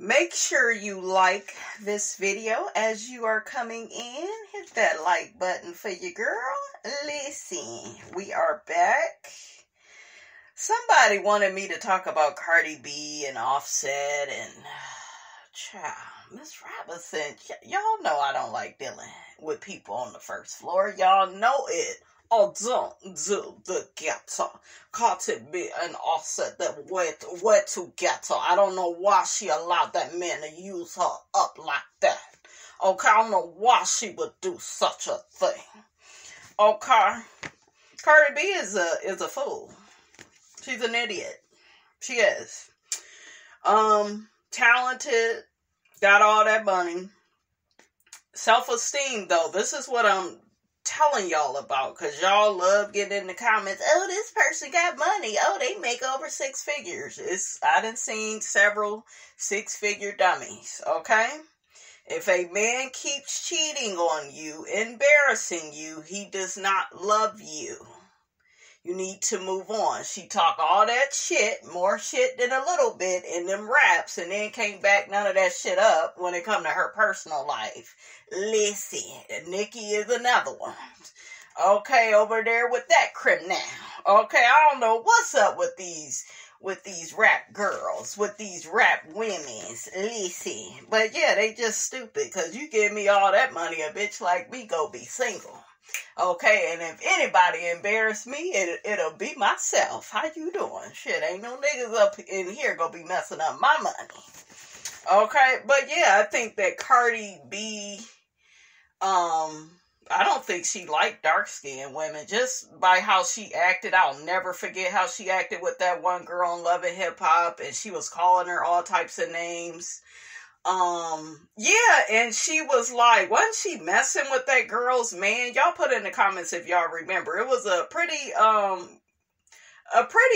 Make sure you like this video as you are coming in. Hit that like button for your girl. Listen, we are back. Somebody wanted me to talk about Cardi B and Offset and child, Miss Robinson. Y'all know I don't like dealing with people on the first floor. Y'all know it. I don't do the ghetto. CARDIB and Offset that way together. I don't know why she allowed that man to use her up like that. Okay, I don't know why she would do such a thing. Okay, Cardi B is a fool. She's an idiot. She is. Talented, got all that money. Self-esteem, though. This is what I'm telling y'all about, because y'all love getting in the comments, oh, this person got money, oh, they make over 6 figures. I done seen several 6-figure dummies. Okay, if a man keeps cheating on you, embarrassing you, he does not love you. You need to move on. She talk all that shit, more shit than a little bit in them raps, and then came back none of that shit up when it come to her personal life. Listen, Nikki is another one. Okay, over there with that crib now. Okay, I don't know what's up with these rap girls, with these rap women's. Listen, but yeah, they just stupid, because you give me all that money, a bitch like me go be single. Okay, and if anybody embarrass me, it'll be myself. How you doing? Shit, ain't no niggas up in here gonna be messing up my money. Okay, but yeah, I think that Cardi B, I don't think she liked dark-skinned women, just by how she acted. I'll never forget how she acted with that one girl on Love and Hip Hop, and she was calling her all types of names. Yeah, and she was like, wasn't she messing with that girl's man? Y'all put in the comments if y'all remember. It was a pretty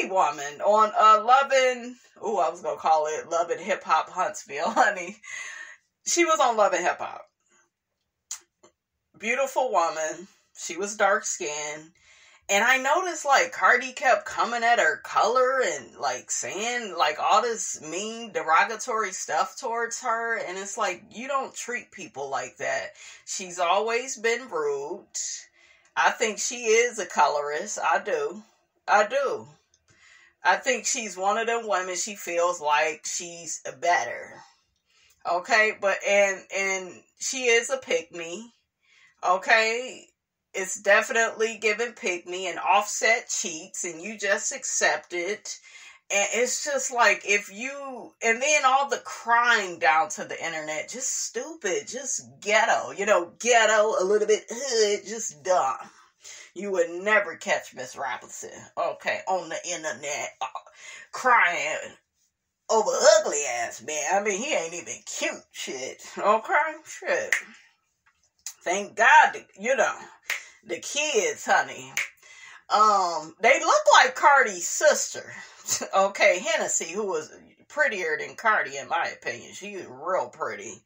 woman on I was gonna call it Love and Hip Hop Huntsville, honey. She was on Love and Hip Hop. Beautiful woman. She was dark skinned. And I noticed, like, Cardi kept coming at her color and, like, saying, like, all this mean, derogatory stuff towards her. And it's like, you don't treat people like that. She's always been rude. I think she is a colorist. I do. I think she's one of them women, she feels like she's better. Okay? But, and she is a pick-me. Okay? It's definitely giving pick me, and Offset cheats, and you just accept it. And it's just like, and then all the crying down to the internet, just stupid, just ghetto, ghetto, a little bit hood, just dumb. You would never catch Miss Robinson, okay, on the internet, crying over ugly ass man. I mean, he ain't even cute, shit, okay, shit. Thank God, the kids, honey, they look like Cardi's sister. Okay, Hennessy, who was prettier than Cardi in my opinion. She was real pretty.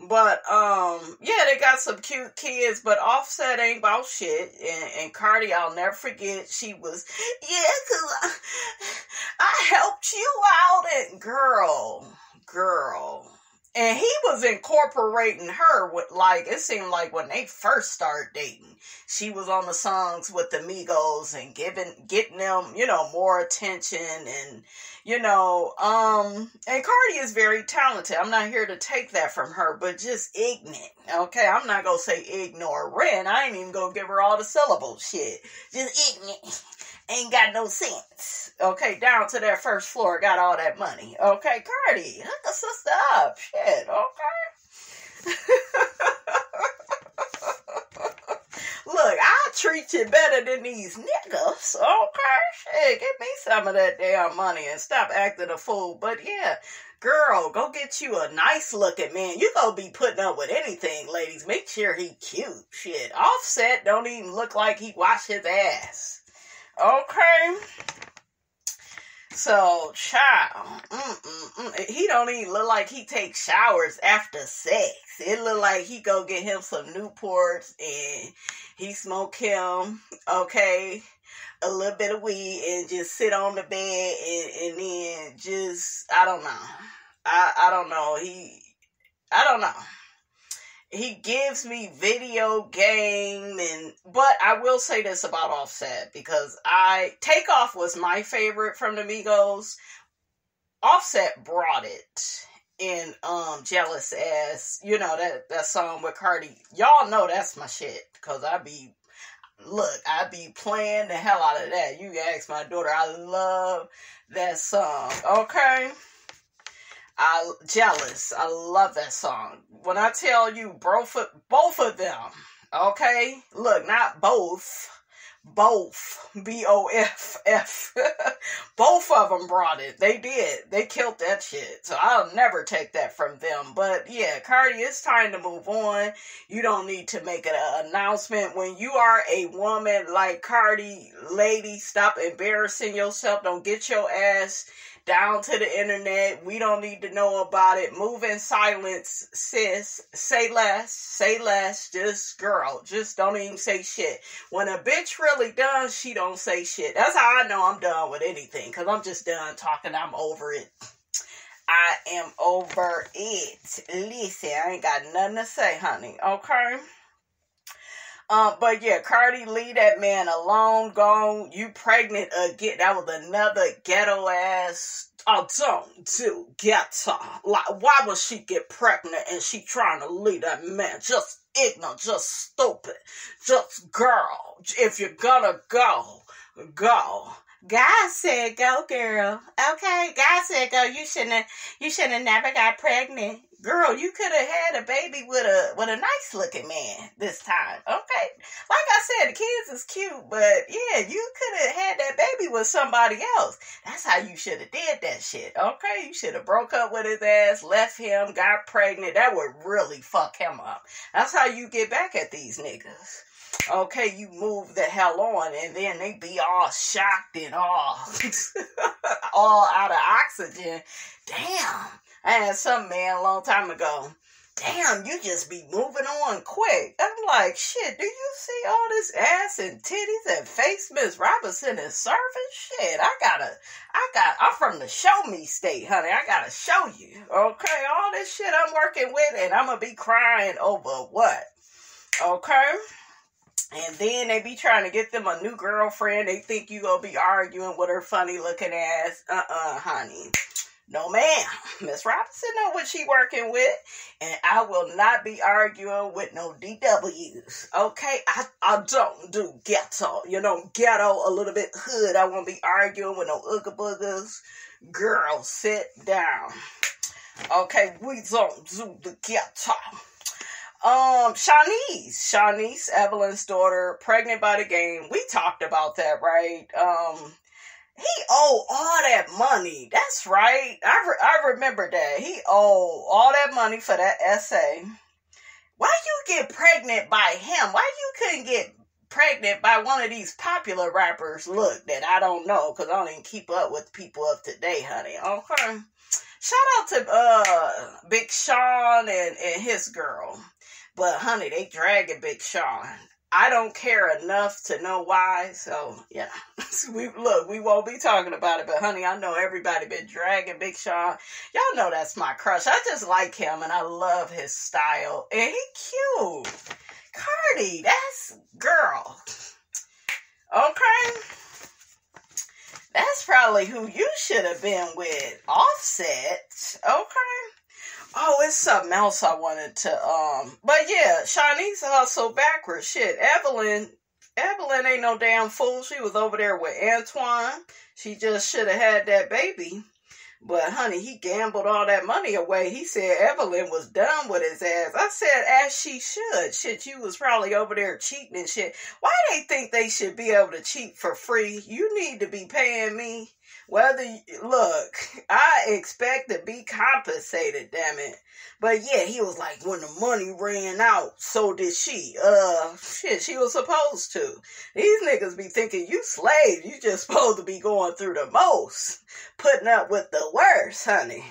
But, yeah, they got some cute kids, but Offset ain't about shit. And Cardi, I'll never forget, she was, yeah, 'cause I helped you out. And girl. And he was incorporating her with, like, it seemed like when they first started dating, she was on the songs with the Migos and getting them, more attention and, and Cardi is very talented. I'm not here to take that from her, but just ignorant, okay? I'm not gonna say ignorant. I ain't even gonna give her all the syllables, shit. Just ignorant. Ain't got no sense. Okay, down to that first floor, got all that money. Okay, Cardi, hook a sister up. Shit, okay? Look, I'll treat you better than these niggas. Okay, shit, give me some of that damn money and stop acting a fool. But yeah, girl, go get you a nice looking man. You gonna be putting up with anything, ladies. Make sure he cute. Shit, Offset don't even look like he washed his ass. Okay, so child, he don't even look like he takes showers after sex. It look like he go get him some Newports and he smoke him, okay, a little bit of weed and just sit on the bed and then just, I don't know. I don't know. I don't know. He gives me video game but I will say this about Offset, because Takeoff was my favorite from the Migos. Offset brought it in Jealous Ass, that song with Cardi. Y'all know that's my shit, because I be playing the hell out of that. You ask my daughter, I love that song. Okay? Jealous. I love that song. When I tell you both of them, okay? Look, not both. Both. BOFF. Both of them brought it. They did. They killed that shit. So I'll never take that from them. But yeah, Cardi, it's time to move on. You don't need to make an announcement. When you are a woman like Cardi, lady, stop embarrassing yourself. Don't get your ass down to the internet. We don't need to know about it. Move in silence, sis. Say less. Just don't even say shit. When a bitch really done, she don't say shit. That's how I know I'm done with anything, because I'm just done talking. I'm over it. I am over it. Listen, I ain't got nothing to say, honey. Okay? But yeah, Cardi, leave that man alone. Gone. You pregnant again. That was another ghetto ass. I don't do ghetto. Like, why would she get pregnant and she trying to leave that man? Just ignorant, just stupid, just girl. If you're gonna go, go. God said go, girl. Okay, God said go. You shouldn't have never got pregnant. Girl, you could have had a baby with a nice looking man this time. Okay. Like I said, the kids is cute, but yeah, you could have had that baby with somebody else. That's how you should have did that shit. Okay. You should have broke up with his ass, left him, got pregnant. That would really fuck him up. That's how you get back at these niggas. Okay, you move the hell on, and then they be all shocked and all out of oxygen. Damn. I had some man a long time ago. Damn, you just be moving on quick. I'm like, shit, do you see all this ass and titties and face Miss Robinson is serving? Shit, I'm from the show me state, honey. I gotta show you. Okay, all this shit I'm working with, and I'm gonna be crying over what? Okay? And then they be trying to get them a new girlfriend. They think you gonna be arguing with her funny looking ass. Honey. No, ma'am. Miss Robinson know what she working with. And I will not be arguing with no DWs. Okay? I don't do ghetto. Ghetto, a little bit hood. I won't be arguing with no ooga boogers. Girl, sit down. Okay? We don't do the ghetto. Shanice, Evelyn's daughter, pregnant by the game. We talked about that, right? He owed all that money. That's right. I remember that. He owed all that money for that essay. Why you get pregnant by him? Why you couldn't get pregnant by one of these popular rappers? Look, that I don't know, because I don't even keep up with people of today, honey. Okay. Shout out to Big Sean and his girl. But, honey, they dragging Big Sean. I don't care enough to know why. So, yeah. we won't be talking about it. But, honey, I know everybody been dragging Big Sean. Y'all know that's my crush. I just like him, and I love his style. And he cute. Cardi, that's girl. Okay? That's probably who you should have been with. Offset. Okay? Oh, it's something else I wanted to, but yeah, Shanice hustled backwards. Shit, Evelyn ain't no damn fool. She was over there with Antoine. She just should have had that baby. But, honey, he gambled all that money away. He said Evelyn was done with his ass. I said, as she should. Shit, you was probably over there cheating and shit. Why they think they should be able to cheat for free? You need to be paying me. Look, I expect to be compensated, damn it. But yeah, he was like, when the money ran out, so did she. Shit, she was supposed to. These niggas be thinking you slave. You just supposed to be going through the most. Putting up with the worst, honey.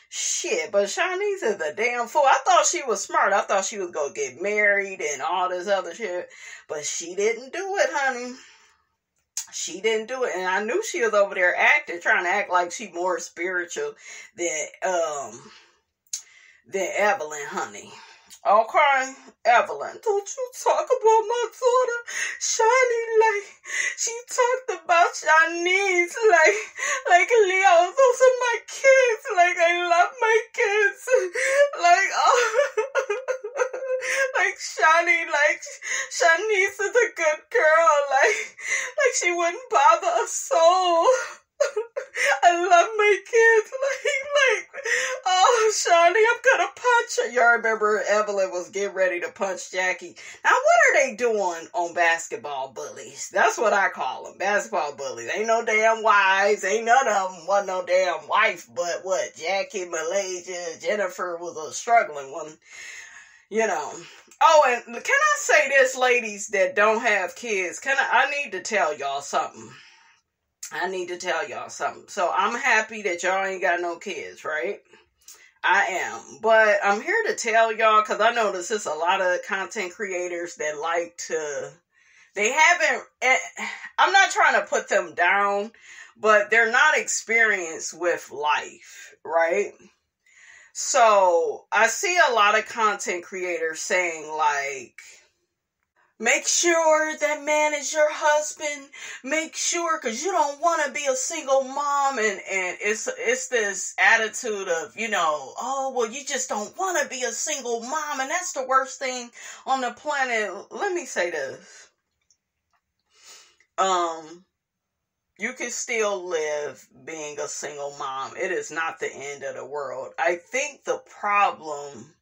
Shit, but Shanice is a damn fool. I thought she was smart. I thought she was going to get married and all this other shit. But she didn't do it, honey. She didn't do it. And I knew she was over there trying to act like she more spiritual than Evelyn, honey. Okay, Evelyn, don't you talk about my daughter, Shani, like, she talked about Shanice, like, Leo, those are my kids, like, I love my kids, like, oh, like, Shanice is a good girl, like she wouldn't bother a soul. I love my kids. Oh, Shawnee, I'm gonna punch her. Y'all remember Evelyn was getting ready to punch Jackie. Now, what are they doing on basketball bullies? That's what I call them, basketball bullies. Ain't no damn wives. Ain't none of them wasn't no damn wife. But what? Jackie, Malaysia, Jennifer was a struggling one. You know. Oh, and can I say this, ladies that don't have kids? I need to tell y'all something. So I'm happy that y'all ain't got no kids, right? I am. But I'm here to tell y'all, because I notice there's a lot of content creators that I'm not trying to put them down, but they're not experienced with life, right? So I see a lot of content creators saying like, make sure that man is your husband. Make sure, because you don't want to be a single mom. And it's this attitude of, oh, well, you just don't want to be a single mom. And that's the worst thing on the planet. Let me say this. You can still live being a single mom. It is not the end of the world. I think the problem...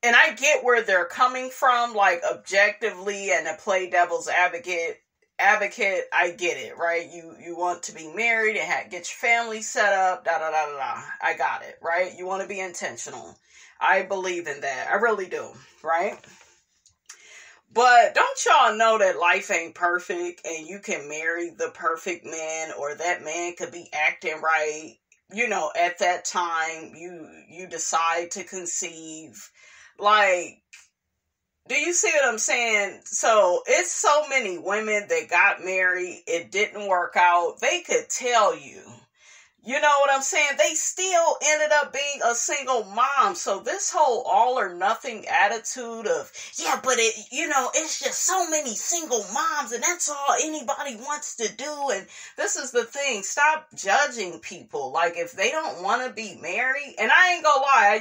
And I get where they're coming from, like objectively, and to play devil's advocate, I get it, right? You want to be married and get your family set up, I got it, right? You want to be intentional. I believe in that. I really do, right? But don't y'all know that life ain't perfect and you can marry the perfect man, or that man could be acting right, at that time you decide to conceive. Like, do you see what I'm saying? So it's so many women that got married, it didn't work out. They could tell you. You know what I'm saying? They still ended up being a single mom. So this whole all or nothing attitude of, yeah, but it's just so many single moms and that's all anybody wants to do. And this is the thing. Stop judging people. Like, if they don't want to be married, and I ain't gonna lie,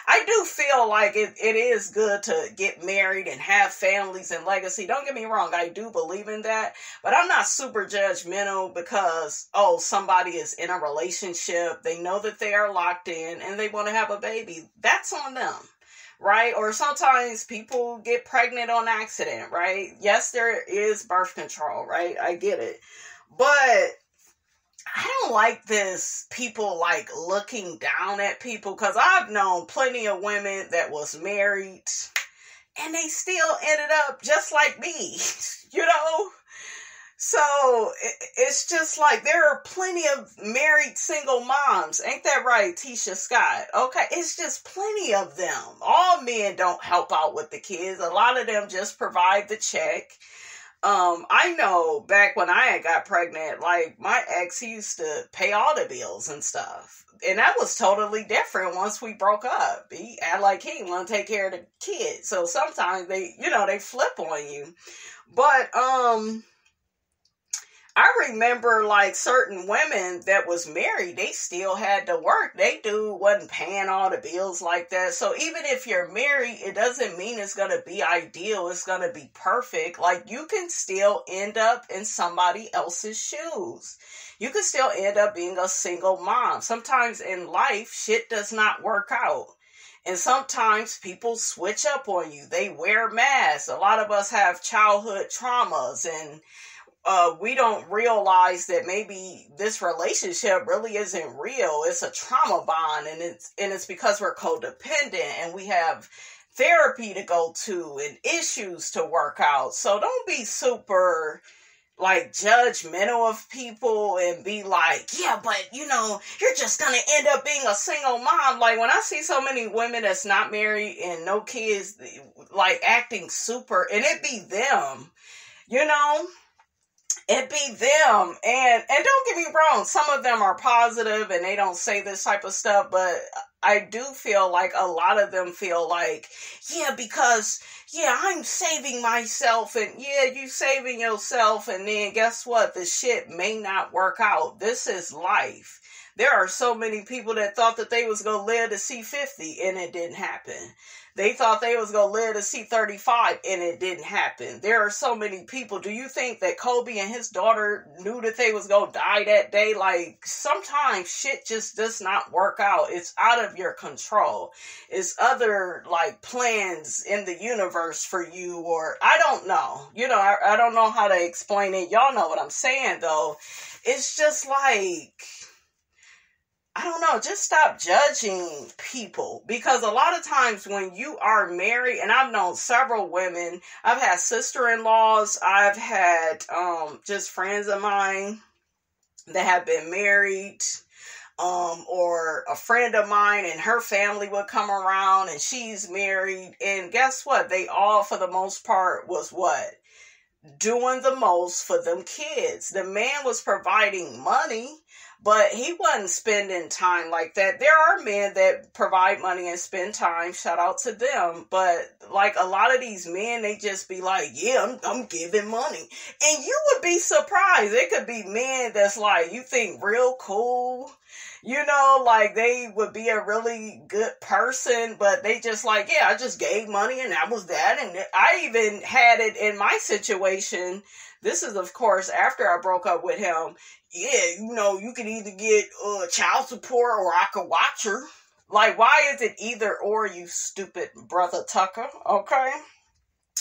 I do feel like it is good to get married and have families and legacy. Don't get me wrong. I do believe in that, but I'm not super judgmental because, somebody is in a relationship, they know that they are locked in and they want to have a baby. That's on them, right? Or sometimes people get pregnant on accident, right? Yes, there is birth control, right? I get it. But I don't like this people like looking down at people, because I've known plenty of women that was married and they still ended up just like me, So it's just like there are plenty of married single moms. Ain't that right, Tisha Scott? Okay, it's just plenty of them. All men don't help out with the kids. A lot of them just provide the check. I know back when I had got pregnant, like my ex, he used to pay all the bills and stuff. And that was totally different once we broke up. He acted like he didn't want to take care of the kids. So sometimes they flip on you. But, I remember like certain women that was married, they still had to work. They wasn't paying all the bills like that. So even if you're married, it doesn't mean it's going to be ideal. It's going to be perfect. Like, you can still end up in somebody else's shoes. You can still end up being a single mom. Sometimes in life, shit does not work out. And sometimes people switch up on you. They wear masks. A lot of us have childhood traumas, and we don't realize that maybe this relationship really isn't real. It's a trauma bond, and it's because we're codependent and we have therapy to go to and issues to work out. So don't be super like judgmental of people and be like, yeah, but you're just gonna end up being a single mom. Like, when I see so many women that's not married and no kids, like acting super, and it be them, it be them. And don't get me wrong, some of them are positive and they don't say this type of stuff, but I do feel like a lot of them feel like, yeah, because, yeah, I'm saving myself, and yeah, you saving yourself, and then guess what? The shit may not work out. This is life. There are so many people that thought that they was going to live to see 50 and it didn't happen. They thought they was going to live to see 35 and it didn't happen. There are so many people. Do you think that Kobe and his daughter knew that they was going to die that day? Like, sometimes shit just does not work out. It's out of your control. It's other, like, plans in the universe for you, or I don't know. You know, I don't know how to explain it. Y'all know what I'm saying, though. It's just like, I don't know, just stop judging people, because a lot of times when you are married, and I've known several women, I've had sister-in-laws, I've had just friends of mine that have been married, or a friend of mine and her family would come around and she's married, and guess what? They all, for the most part, was what? Doing the most for them kids. The man was providing money, but he wasn't spending time like that. There are men that provide money and spend time. Shout out to them. But like a lot of these men, they just be like, yeah, I'm giving money. And you would be surprised. It could be men that's like, you think real cool. You know, like they would be a really good person, but they just like, yeah, I just gave money and that was that. And I even had it in my situation. This is, of course, after I broke up with him. Yeah, you know, you can either get child support or I could watch her. Like, why is it either or, you stupid brother Tucker? Okay?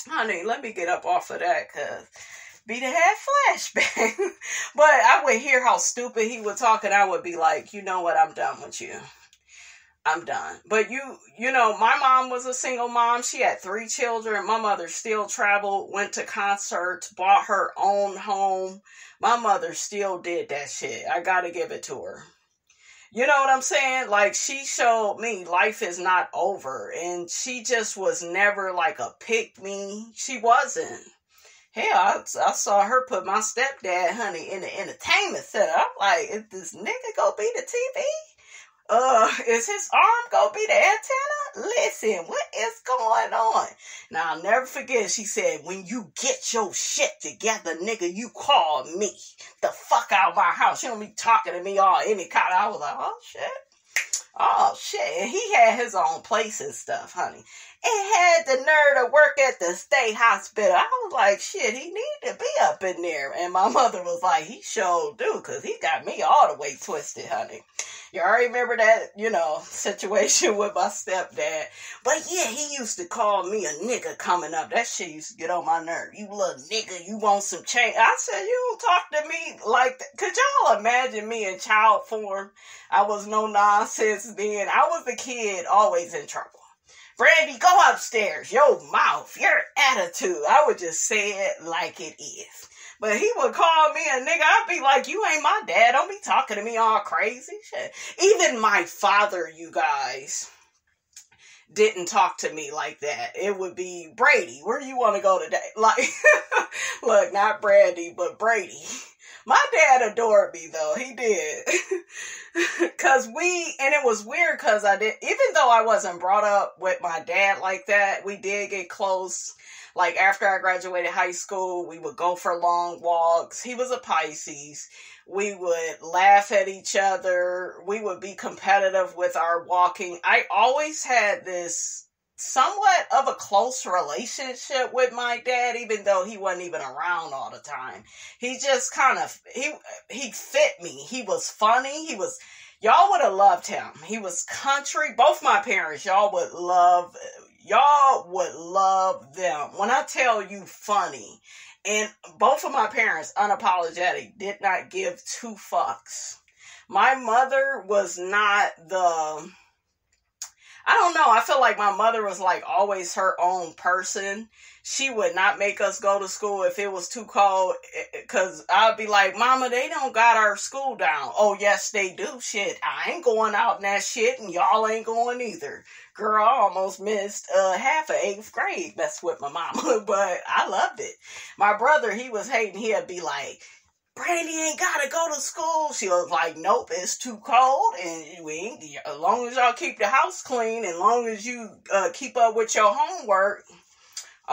Honey, let me get up off of that, because be the head flashback. But I would hear how stupid he would talk, and I would be like, you know what, I'm done with you. I'm done. But you know, my mom was a single mom. She had 3 children. My mother still traveled, went to concerts, bought her own home. My mother still did that shit. I gotta give it to her. You know what I'm saying? Like, she showed me life is not over. And she just was never like a pick-me. She wasn't. Hell, I saw her put my stepdad, honey, in the entertainment center. I'm like, is this nigga gonna be the TV? Is his arm gonna be the antenna? Listen, what is going on? Now, I'll never forget, she said, when you get your shit together, nigga, you call me the fuck out of my house. You don't be talking to me all any kind of, I was like, oh shit. And he had his own place and stuff, honey. And had the nerve to work at the state hospital. I was like, shit, he need to be up in there. And my mother was like, he sure do, because he got me all the way twisted, honey. Y'all remember that, you know, situation with my stepdad. But yeah, he used to call me a nigga coming up. That shit used to get on my nerve. You little nigga, you want some change? I said, you don't talk to me like that. Could y'all imagine me in child form? I was no nonsense then. I was the kid always in trouble. Brandy, go upstairs. Your mouth, your attitude. I would just say it like it is. But he would call me a nigga. I'd be like, you ain't my dad. Don't be talking to me all crazy. Shit. Even my father, you guys, didn't talk to me like that. It would be, Brady, where do you want to go today? Like, look, not Brandy, but Brady. My dad adored me, though. He did. Because and it was weird because even though I wasn't brought up with my dad like that, we did get close. Like, after I graduated high school, we would go for long walks. He was a Pisces. We would laugh at each other. We would be competitive with our walking. I always had this somewhat of a close relationship with my dad, even though he wasn't even around all the time. He just kind of, he fit me. He was funny. Y'all would have loved him. He was country. Both my parents, y'all would love them. When I tell you funny, and both of my parents, unapologetic, did not give 2 fucks. My mother was not I don't know. I feel like my mother was like always her own person. She would not make us go to school if it was too cold. Because I'd be like, Mama, they don't got our school down. Oh, yes, they do. Shit, I ain't going out in that shit, and y'all ain't going either. Girl, I almost missed half of 8th grade. That's with my mama, but I loved it. My brother, he was hating. He'd be like, Brandy ain't gotta go to school. She was like, nope, it's too cold, and we ain't, as long as y'all keep the house clean, and long as you keep up with your homework,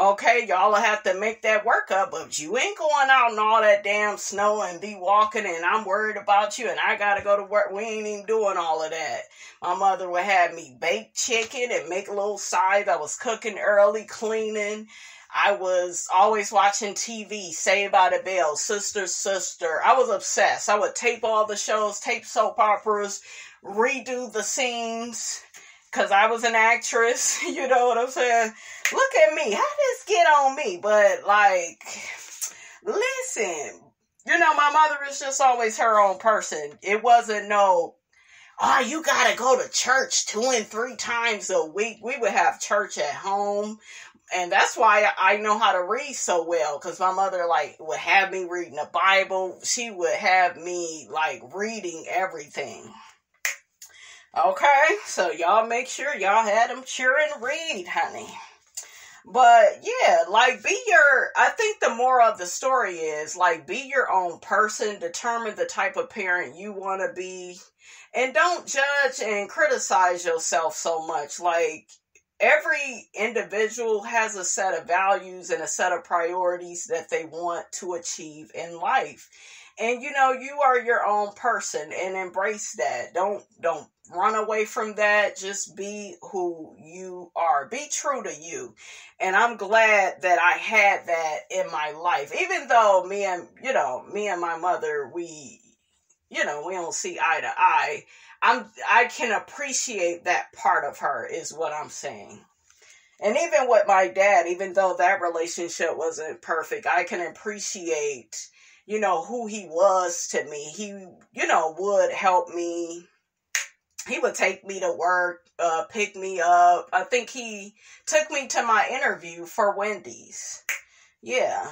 okay, y'all will have to make that work up, but you ain't going out in all that damn snow and be walking, and I'm worried about you, and I gotta go to work. We ain't even doing all of that. My mother would have me bake chicken and make a little sides. I was cooking early, cleaning. I was always watching TV, Saved by the Bell, Sister, Sister. I was obsessed. I would tape all the shows, tape soap operas, redo the scenes, because I was an actress. You know what I'm saying? Look at me. How did this get on me? But, like, listen. You know, my mother was just always her own person. It wasn't no, oh, you gotta go to church 2 and 3 times a week. We would have church at home. And that's why I know how to read so well, because my mother, like, would have me reading the Bible. She would have me, like, reading everything. Okay? So y'all make sure y'all had them cheer and read, honey. But, yeah, like, I think the moral of the story is, like, be your own person. Determine the type of parent you want to be. And don't judge and criticize yourself so much. Like, every individual has a set of values and a set of priorities that they want to achieve in life. And, you know, you are your own person, and embrace that. Don't run away from that. Just be who you are. Be true to you. And I'm glad that I had that in my life. Even though me and my mother, we don't see eye to eye. I can appreciate that part of her, is what I'm saying. And even with my dad, even though that relationship wasn't perfect, I can appreciate, you know, who he was to me. He, you know, would help me. He would take me to work, pick me up. I think he took me to my interview for Wendy's. Yeah.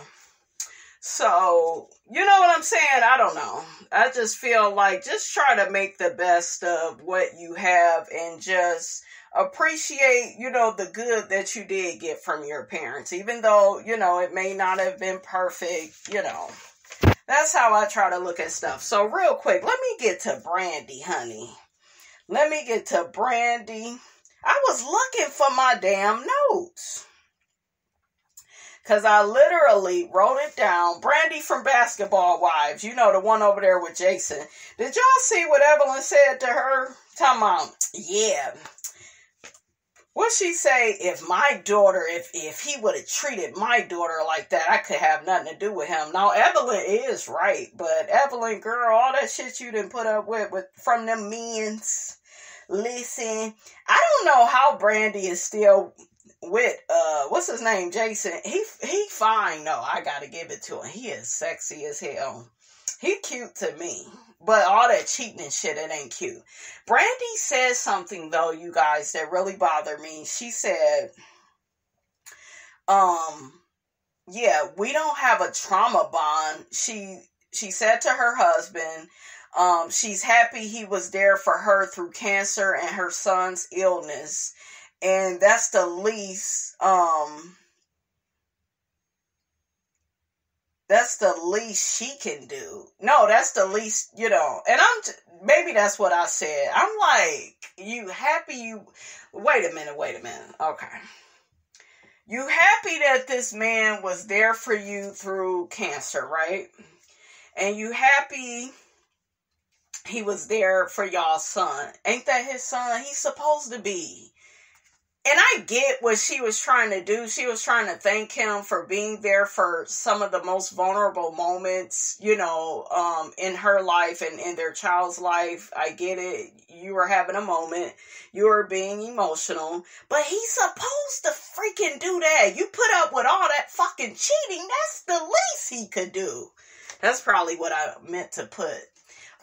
So, you know what I'm saying? I don't know. I just feel like just try to make the best of what you have and just appreciate, you know, the good that you did get from your parents. Even though, you know, it may not have been perfect, you know. That's how I try to look at stuff. So real quick, let me get to Brandy, honey. Let me get to Brandy. I was looking for my damn notes, because I literally wrote it down. Brandy from Basketball Wives. You know, the one over there with Jason. Did y'all see what Evelyn said to her? Talking about, yeah. What she say? If my daughter, if he would have treated my daughter like that, I could have nothing to do with him. Now, Evelyn is right. But Evelyn, girl, all that shit you didn't put up with from them men's. Listen, I don't know how Brandy is still with what's his name, Jason. He fine though. I gotta give it to him. He is sexy as hell. He cute to me, but all that cheating and shit, it ain't cute. Brandy said something though, you guys, that really bothered me. She said, yeah, we don't have a trauma bond. She said to her husband, she's happy he was there for her through cancer and her son's illness. And that's the least, she can do. No, that's the least, you know, and maybe that's what I said. I'm like, wait a minute. Okay. You happy that this man was there for you through cancer, right? And you happy he was there for y'all's son. Ain't that his son? He's supposed to be. And I get what she was trying to do. She was trying to thank him for being there for some of the most vulnerable moments, you know, in her life and in their child's life. I get it. You were having a moment. You were being emotional. But he's supposed to freaking do that. You put up with all that fucking cheating. That's the least he could do. That's probably what I meant to put.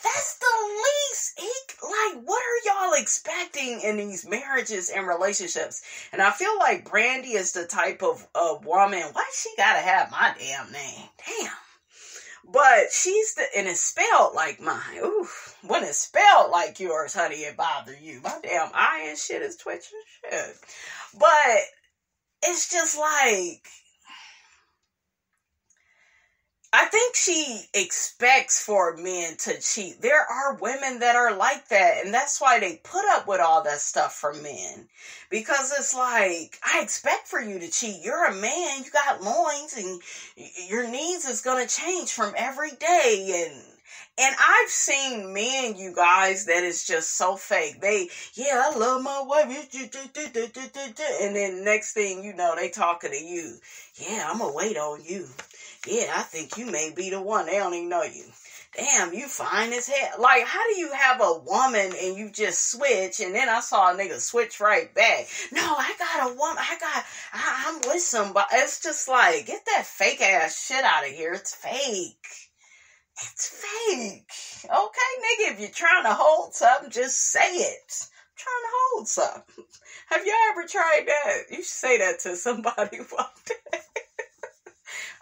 That's the least. Like, what are y'all expecting in these marriages and relationships? And I feel like Brandy is the type of woman. Why she gotta have my damn name? Damn. But and it's spelled like mine. Oof. When it's spelled like yours, honey, it bother you. My damn eye and shit is twitching. Shit. But it's just like, I think she expects for men to cheat. There are women that are like that, and that's why they put up with all that stuff for men. Because it's like, I expect for you to cheat. You're a man, you got loins, and your needs is going to change from every day. And I've seen men, you guys, that is just so fake. I love my wife. And then next thing you know, they talking to you. Yeah, I'm going to wait on you. Yeah, I think you may be the one. They don't even know you. Damn, you fine as hell. Like, how do you have a woman and you just switch? And then I saw a nigga switch right back. No, I got a woman. I'm with somebody. It's just like, get that fake ass shit out of here. It's fake. It's fake. Okay, nigga, if you're trying to hold something, just say it. I'm trying to hold something. Have y'all ever tried that? You should say that to somebody one day.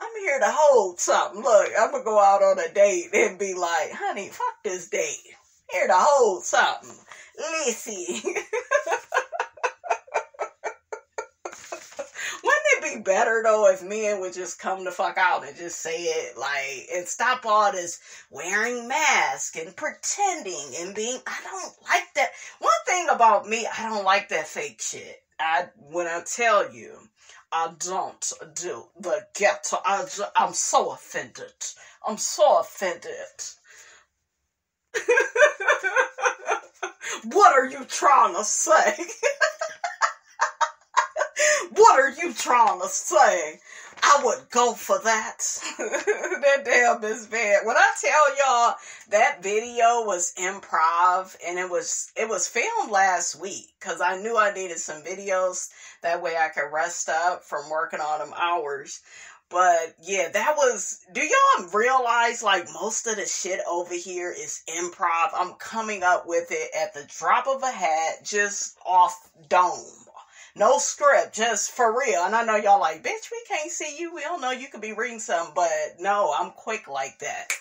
I'm here to hold something. Look, I'm going to go out on a date and be like, honey, fuck this date. Here to hold something. Listen. Wouldn't it be better, though, if men would just come the fuck out and just say it, like, and stop all this wearing masks and pretending and being, I don't like that. One thing about me, I don't like that fake shit. When I tell you, I don't do the ghetto. I'm so offended. I'm so offended. What are you trying to say? What are you trying to say? I would go for that. That damn is bad. When I tell y'all that video was improv and it was filmed last week because I knew I needed some videos. That way I could rest up from working on them hours. But yeah, do y'all realize like most of the shit over here is improv? I'm coming up with it at the drop of a hat, just off dome. No script, just for real. And I know y'all like, bitch, we can't see you. We don't know you could be reading something. But no, I'm quick like that.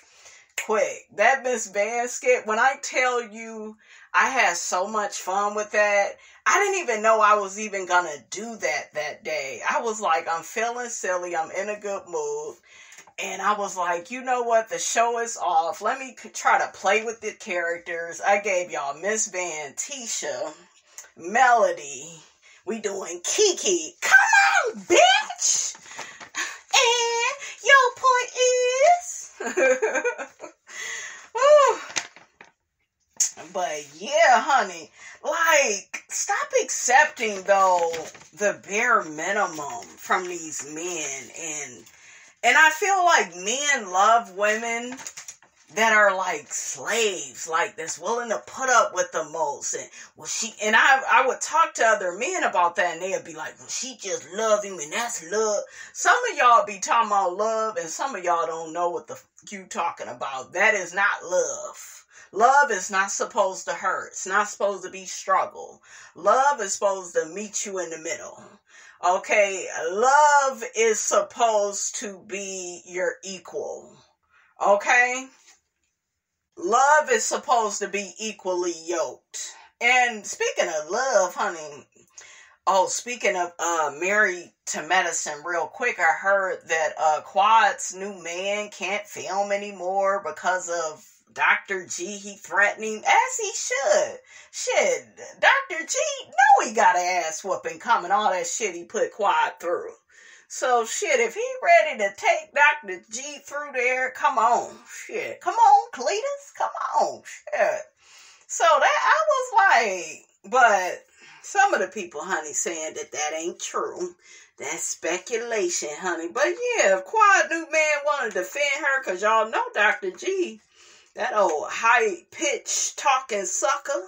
Quick. That Miss Van skit, when I tell you I had so much fun with that, I didn't even know I was even gonna do that day. I was like, I'm feeling silly. I'm in a good mood. And I was like, you know what? The show is off. Let me try to play with the characters. I gave y'all Miss Van, Tisha, Melody. We doing Kiki. Come on, bitch! And your point is... But yeah, honey. Like, stop accepting, though, the bare minimum from these men. And I feel like men love women that are like slaves, like that's willing to put up with the most. And I would talk to other men about that and they'd be like, well, she just love him and that's love. Some of y'all be talking about love and some of y'all don't know what you talking about. That is not love. Love is not supposed to hurt. It's not supposed to be struggle. Love is supposed to meet you in the middle. Okay, love is supposed to be your equal. Okay? Love is supposed to be equally yoked. And speaking of love, honey, speaking of Married to Medicine, real quick, I heard that Quad's new man can't film anymore because of Dr. G. He threatening, as he should. Shit, Dr. G, know he got an ass whooping coming, all that shit he put Quad through. So, shit, if he ready to take Dr. G through there, come on, shit. Come on, Cletus, come on, shit. So, that, I was like, but some of the people, honey, saying that ain't true. That's speculation, honey. But, yeah, if Quad new man want to defend her, because y'all know Dr. G, that old high-pitched talking sucker,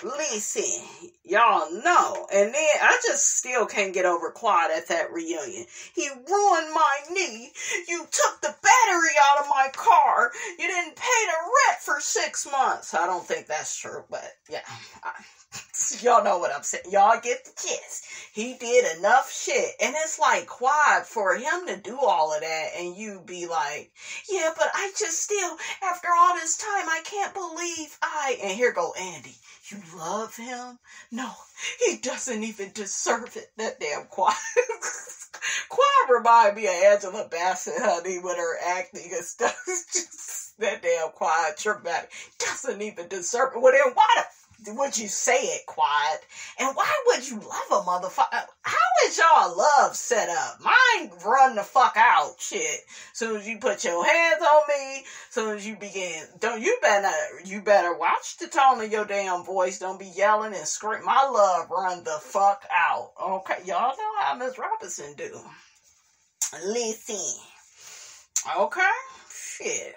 Listen, y'all know. And then I just still can't get over Quad at that reunion. He ruined my knee. You took the battery out of my car. You didn't pay the rent for 6 months. I don't think that's true, but yeah. Y'all know what I'm saying. Y'all get the gist. He did enough shit. And it's like, Quad, for him to do all of that and you be like, yeah, but I just still, after all this time, I can't believe and here go Andy. You love him? No, he doesn't even deserve it. That damn Quad. Quad remind me of Angela Bassett, honey, with her acting and stuff. Just, that damn Quad, dramatic. Doesn't even deserve it. Well, then why would you say it, Quad? And why would you love a motherfucker? How is y'all love set up? Mine run the fuck out, shit. Soon as you put your hands on me, soon as you begin, you better watch the tone of your damn voice. Don't be yelling and screaming. My love run the fuck out. Okay, y'all know how Miss Robinson do. Listen. Okay? Shit.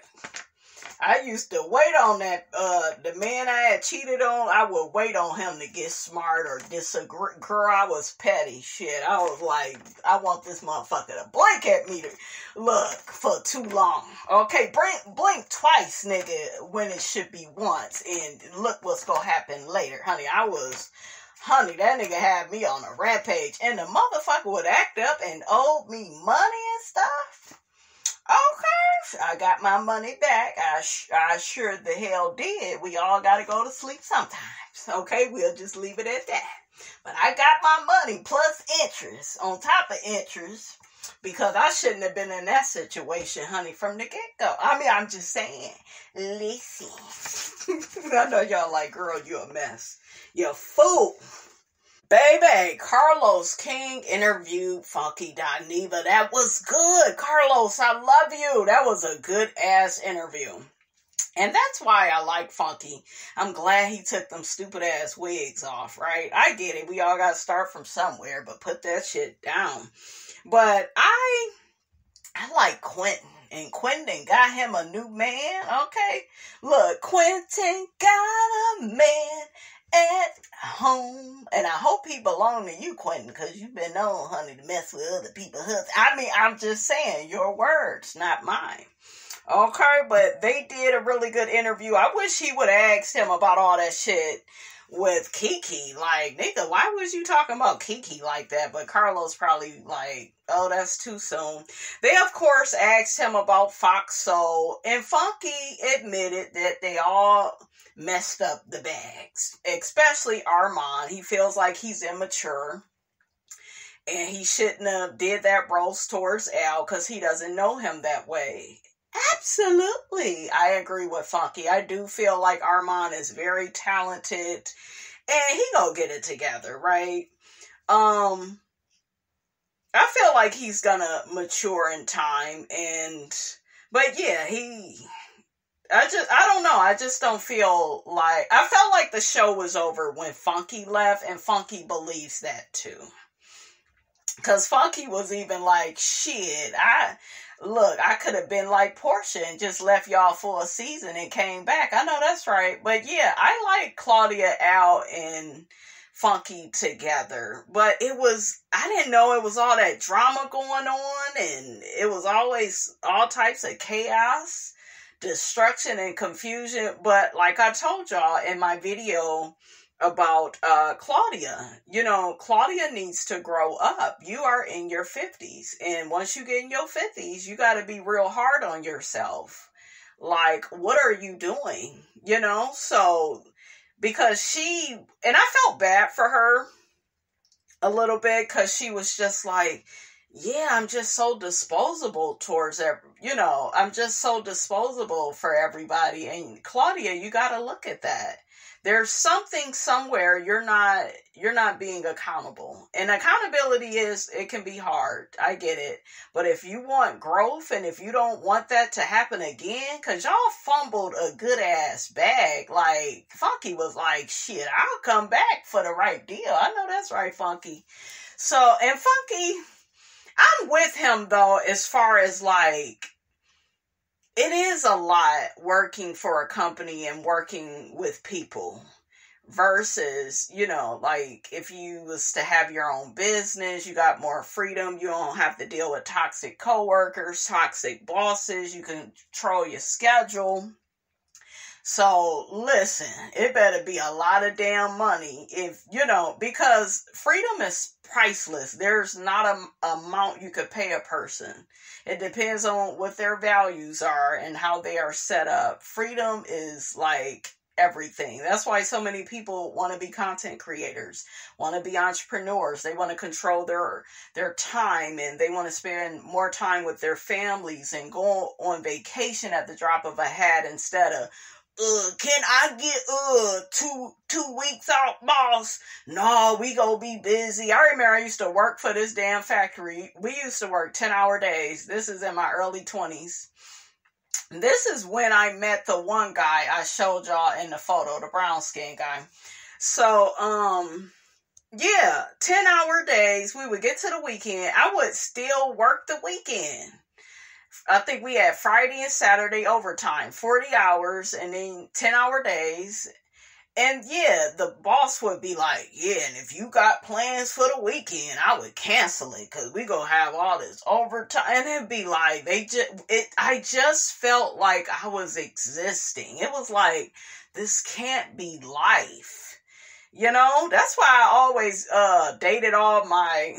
I used to wait on that, the man I had cheated on, I would wait on him to get smart or disagree. Girl, I was petty, shit. I was like, I want this motherfucker to blink at me to look for too long. Okay, blink twice, nigga, when it should be once, and look what's gonna happen later. Honey, that nigga had me on a rampage, and the motherfucker would act up and owe me money and stuff. Okay, I got my money back. I sure the hell did. We all gotta go to sleep sometimes. Okay, we'll just leave it at that. But I got my money plus interest on top of interest because I shouldn't have been in that situation, honey, from the get-go. I mean, I'm just saying. Listen. I know y'all like, girl, you a mess. You fool. Baby, Carlos King interviewed Funky Dineva. That was good. Carlos, I love you. That was a good ass interview. And that's why I like Funky. I'm glad he took them stupid ass wigs off, right? I get it. We all got to start from somewhere, but put that shit down. But I like Quentin. And Quentin got him a new man, okay? Look, Quentin got a man at home, and I hope he belong to you, Quentin, because you've been known, honey, to mess with other people's husbands. I mean, I'm just saying, your words, not mine. Okay, but they did a really good interview. I wish he would have asked him about all that shit with Kiki. Like, nigga, why was you talking about Kiki like that? But Carlos probably like, oh, that's too soon. They, of course, asked him about Fox Soul, and Funky admitted that they all messed up the bags, especially Armand. He feels like he's immature and he shouldn't have did that roast towards Al because he doesn't know him that way. Absolutely, I agree with Funky. I do feel like Armand is very talented and he gonna get it together, right? I feel like he's gonna mature in time, but yeah, I don't know. I just don't feel like, I felt like the show was over when Funky left, and Funky believes that too. Because Funky was even like, shit, I could have been like Portia and just left y'all for a season and came back. I know that's right. But yeah, I like Claudia, Al, and Funky together. But I didn't know it was all that drama going on, and it was always all types of chaos, destruction, and confusion. But like I told y'all in my video about Claudia, Claudia needs to grow up. You are in your 50s, and once you get in your 50s, you got to be real hard on yourself. Like, what are you doing? So because and I felt bad for her a little bit, because she was just like, yeah, I'm just so disposable towards I'm just so disposable for everybody. And Claudia, you got to look at that. There's something somewhere you're not being accountable. And accountability it can be hard. I get it. But if you want growth, and if you don't want that to happen again, because y'all fumbled a good ass bag. Like, Funky was like, shit, I'll come back for the right deal. I know that's right, Funky. So, and Funky, I'm with him though, as far as like, it is a lot working for a company and working with people, versus, like if you was to have your own business, you got more freedom. You don't have to deal with toxic coworkers, toxic bosses. You can control your schedule. So listen, it better be a lot of damn money if, because freedom is priceless. There's not an amount you could pay a person. It depends on what their values are and how they are set up. Freedom is like everything. That's why so many people want to be content creators, want to be entrepreneurs. They want to control their time, and they want to spend more time with their families and go on vacation at the drop of a hat instead of, can I get 2 weeks off, boss? No, we gonna be busy. I remember I used to work for this damn factory. We used to work 10-hour days. This is in my early 20s. This is when I met the one guy I showed y'all in the photo, the brown skin guy. So, 10-hour days. We would get to the weekend. I would still work the weekend. I think we had Friday and Saturday overtime, 40 hours, and then 10-hour days. And the boss would be like, and if you got plans for the weekend, I would cancel it because we gonna have all this overtime. And it'd be like, I just felt like I was existing. It was like, this can't be life. That's why I always dated all my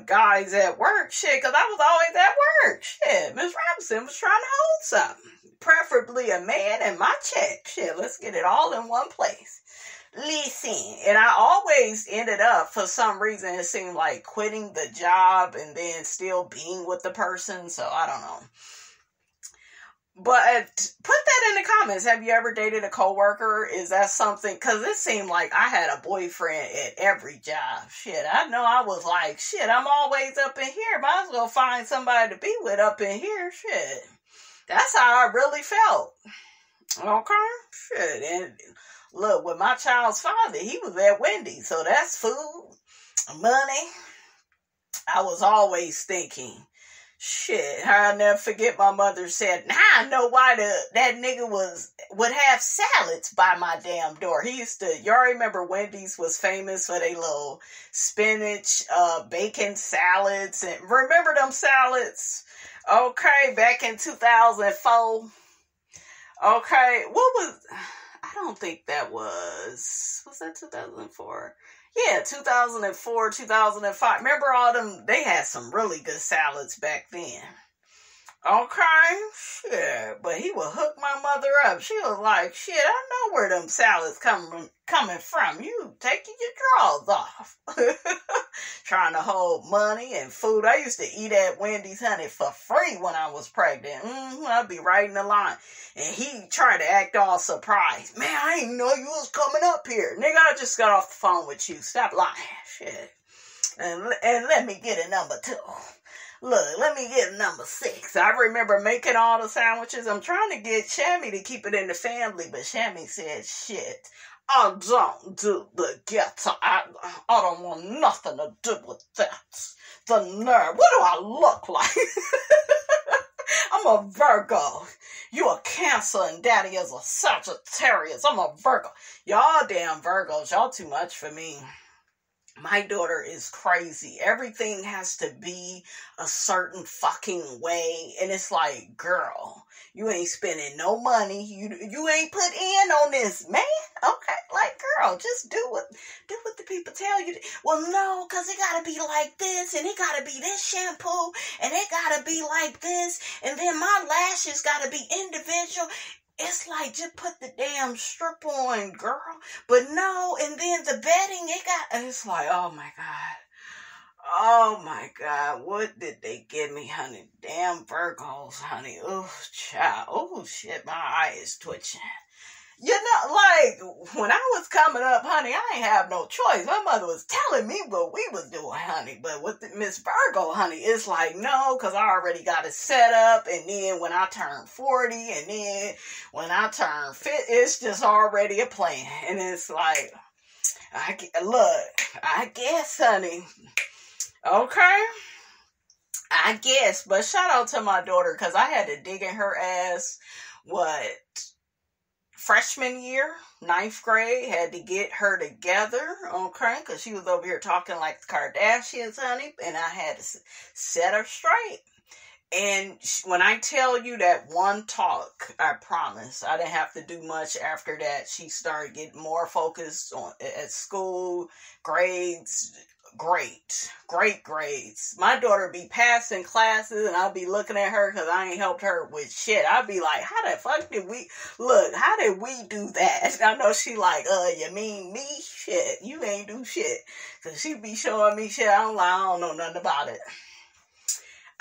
guys at work, because I was always at work. Miss Robinson was trying to hold something. Preferably a man and my check. Let's get it all in one place. Listen, and I always ended up, for some reason, it seemed like quitting the job and then still being with the person, so I don't know. But put that in the comments. Have you ever dated a coworker? Is that something? Because it seemed like I had a boyfriend at every job. I know I was like, I'm always up in here. Might as well find somebody to be with up in here. That's how I really felt. Okay? And look, with my child's father, he was at Wendy's. So that's food, money. I was always thinking, I'll never forget my mother said, now I know why that nigga would have salads by my damn door. He used to, y'all remember Wendy's was famous for they little spinach, bacon salads, and remember them salads? Okay, back in 2004. Okay, I don't think that was that 2004? Yeah, 2004, 2005. Remember all them, they had some really good salads back then. Okay, but he would hook my mother up. She was like, I know where them salads coming from. You taking your drawers off. Trying to hold money and food. I used to eat at Wendy's, honey, for free when I was pregnant. I'd be right in the line. And he tried to act all surprised. Man, I didn't know you was coming up here. Nigga, I just got off the phone with you. Stop lying. And let me get a number 2. Look, let me get number 6. I remember making all the sandwiches. I'm trying to get Shammy to keep it in the family, but Shammy said, I don't do the ghetto. I don't want nothing to do with that. The nerve. What do I look like? I'm a Virgo. You a Cancer and Daddy is a Sagittarius. I'm a Virgo. Y'all damn Virgos. Y'all too much for me. My daughter is crazy. Everything has to be a certain fucking way. And it's like, girl, you ain't spending no money. You ain't put in on this, man. Okay? Like, girl, just do what the people tell you. Well, no, because it got to be like this. And it got to be this shampoo. And it got to be like this. And then my lashes got to be individual. It's like, just put the damn strip on, girl. But no, and then the bedding, it's like, oh my God. Oh my God, what did they give me, honey? Damn Virgos, honey. Oh, child. Oh, shit, my eye is twitching. Like, when I was coming up, honey, I ain't have no choice. My mother was telling me what we was doing, honey. But with Miss Virgo, honey, it's like, no, because I already got it set up. And then when I turn 40, and then when I turn 50, it's just already a plan. And it's like, I guess, honey. Okay? I guess. But shout out to my daughter, because I had to dig in her ass, freshman year, ninth grade, had to get her together, okay, because she was over here talking like the Kardashians, honey, and I had to set her straight. And when I tell you that one talk, I promise, I didn't have to do much after that. She started getting more focused on at school, grades, great grades. My daughter be passing classes, and I'll be looking at her because I ain't helped her with shit. I'll be like, how the fuck did we, look, how did we do that? I know she like, you mean me? Shit, you ain't do shit. Because she be showing me shit, I'm like, I don't know nothing about it.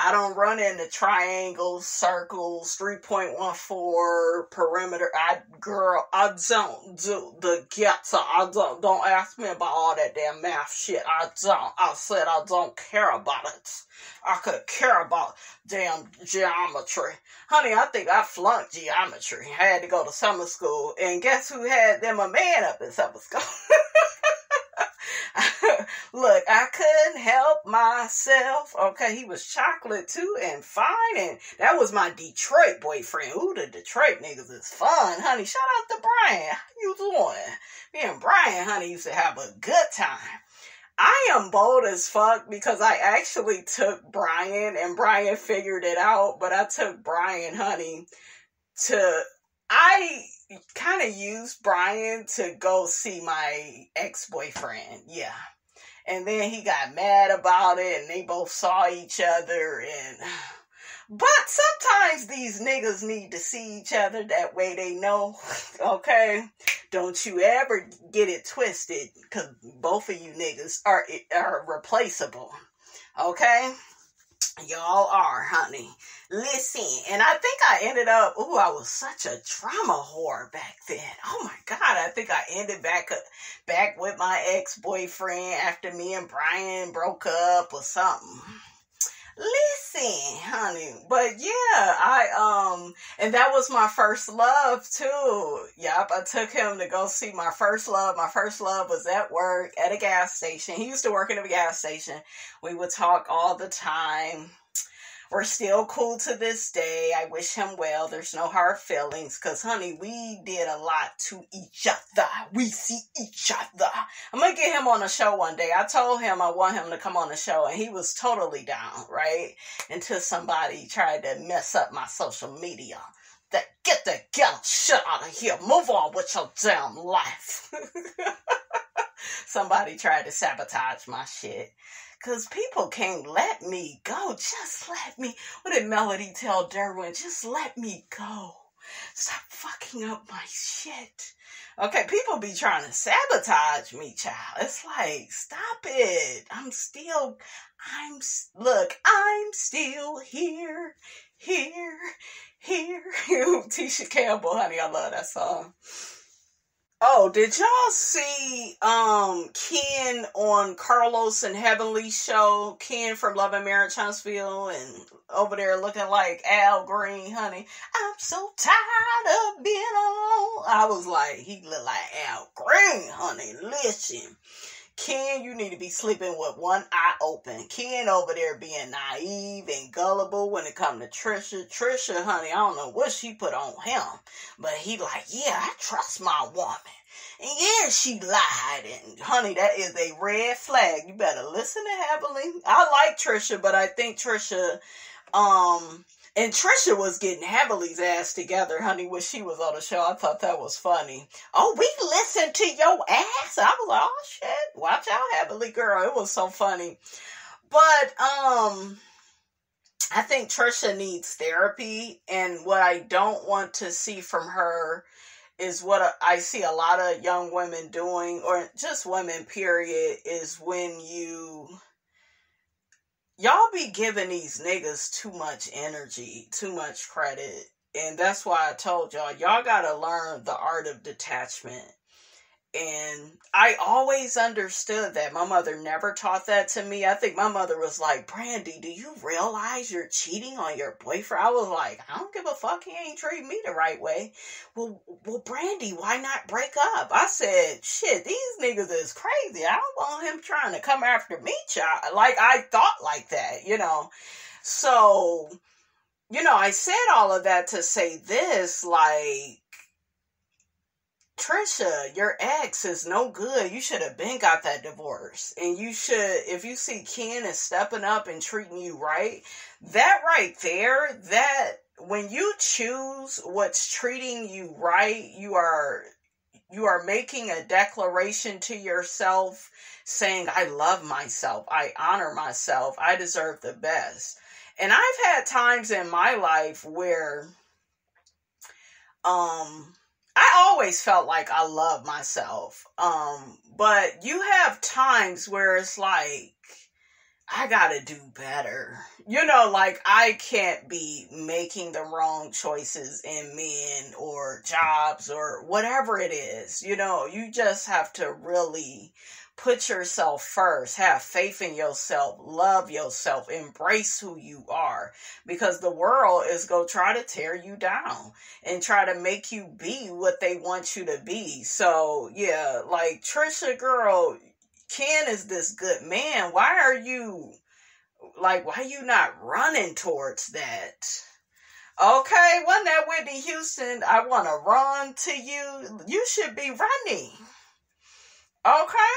I don't run into triangles, circles, 3.14 perimeter. I don't do the ghetto. Don't ask me about all that damn math shit. I said I don't care about it. I could care about damn geometry. Honey, I think I flunked geometry. I had to go to summer school. And guess who had them a man up in summer school? Look, I couldn't help myself. Okay, he was chocolate too and fine, and that was my Detroit boyfriend. Ooh, the Detroit niggas is fun, honey. Shout out to Brian. How you doing? Me and Brian, honey, used to have a good time. I am bold as fuck because I actually took Brian, and Brian figured it out, but I took Brian, honey, I kind of used Brian to go see my ex-boyfriend. Yeah. And then he got mad about it, and they both saw each other, but sometimes these niggas need to see each other, that way they know, okay? Don't you ever get it twisted, because both of you niggas are replaceable, okay? Y'all are, honey. Listen, and I think I ended up, I was such a drama whore back then. Oh my God, I think I ended back with my ex-boyfriend after me and Brian broke up or something. Listen, honey, but yeah, and that was my first love too. Yep, I took him to go see my first love. My first love was at work at a gas station. He used to work at a gas station. We would talk all the time. We're still cool to this day. I wish him well. There's no hard feelings. Because, honey, we did a lot to each other. We see each other. I'm going to get him on the show one day. I told him I want him to come on the show. And he was totally down, right? Until somebody tried to mess up my social media. Get the ghetto shit out of here. Move on with your damn life. Somebody tried to sabotage my shit. Because people can't let me go. Just let me. What did Melody tell Derwin? Just let me go. Stop fucking up my shit. Okay, people be trying to sabotage me, child. It's like, stop it. I'm still here. Tisha Campbell, honey, I love that song. Oh, did y'all see Ken on Carlos and Heavenly's show? Ken from Love and Marriage Huntsville, and over there looking like Al Green, honey. I'm so tired of being alone. I was like, he looked like Al Green, honey. Listen, Ken, you need to be sleeping with one eye open. Ken over there being naive and gullible when it comes to Trisha. Trisha, honey, I don't know what she put on him, but he like, yeah, I trust my woman. And yeah, she lied. And honey, that is a red flag. You better listen to Heavenly. I like Trisha, but I think Trisha, and Trisha was getting Heavenly's ass together, honey, when she was on the show. I thought that was funny. Oh, we listened to your ass. I was like, oh shit, watch out, Heavenly girl. It was so funny. But, I think Trisha needs therapy, and what I don't want to see from her is what I see a lot of young women doing, or just women, period, is when y'all be giving these niggas too much energy, too much credit. And that's why I told y'all gotta learn the art of detachment. And I always understood that. My mother never taught that to me. I think my mother was like, Brandy, do you realize you're cheating on your boyfriend? I was like, I don't give a fuck. He ain't treating me the right way. Well, Brandy, why not break up? I said, shit, these niggas is crazy. I don't want him trying to come after me, child. Like, I thought like that, So, I said all of that to say this, like, Trisha, your ex is no good. You should have been got that divorce. And you should, if you see Ken is stepping up and treating you right, that right there, that when you choose what's treating you right, you are making a declaration to yourself saying, I love myself, I honor myself, I deserve the best. And I've had times in my life where I always felt like I love myself. But you have times where it's like, I gotta do better. You know, like I can't be making the wrong choices in men or jobs or whatever it is. You know, you just have to really put yourself first, have faith in yourself, love yourself, embrace who you are, because the world is going to try to tear you down and try to make you be what they want you to be. So yeah, like Trisha, girl, Ken is this good man. Why are you not running towards that? Okay, wasn't that Whitney Houston? I want to run to you. You should be running. Okay?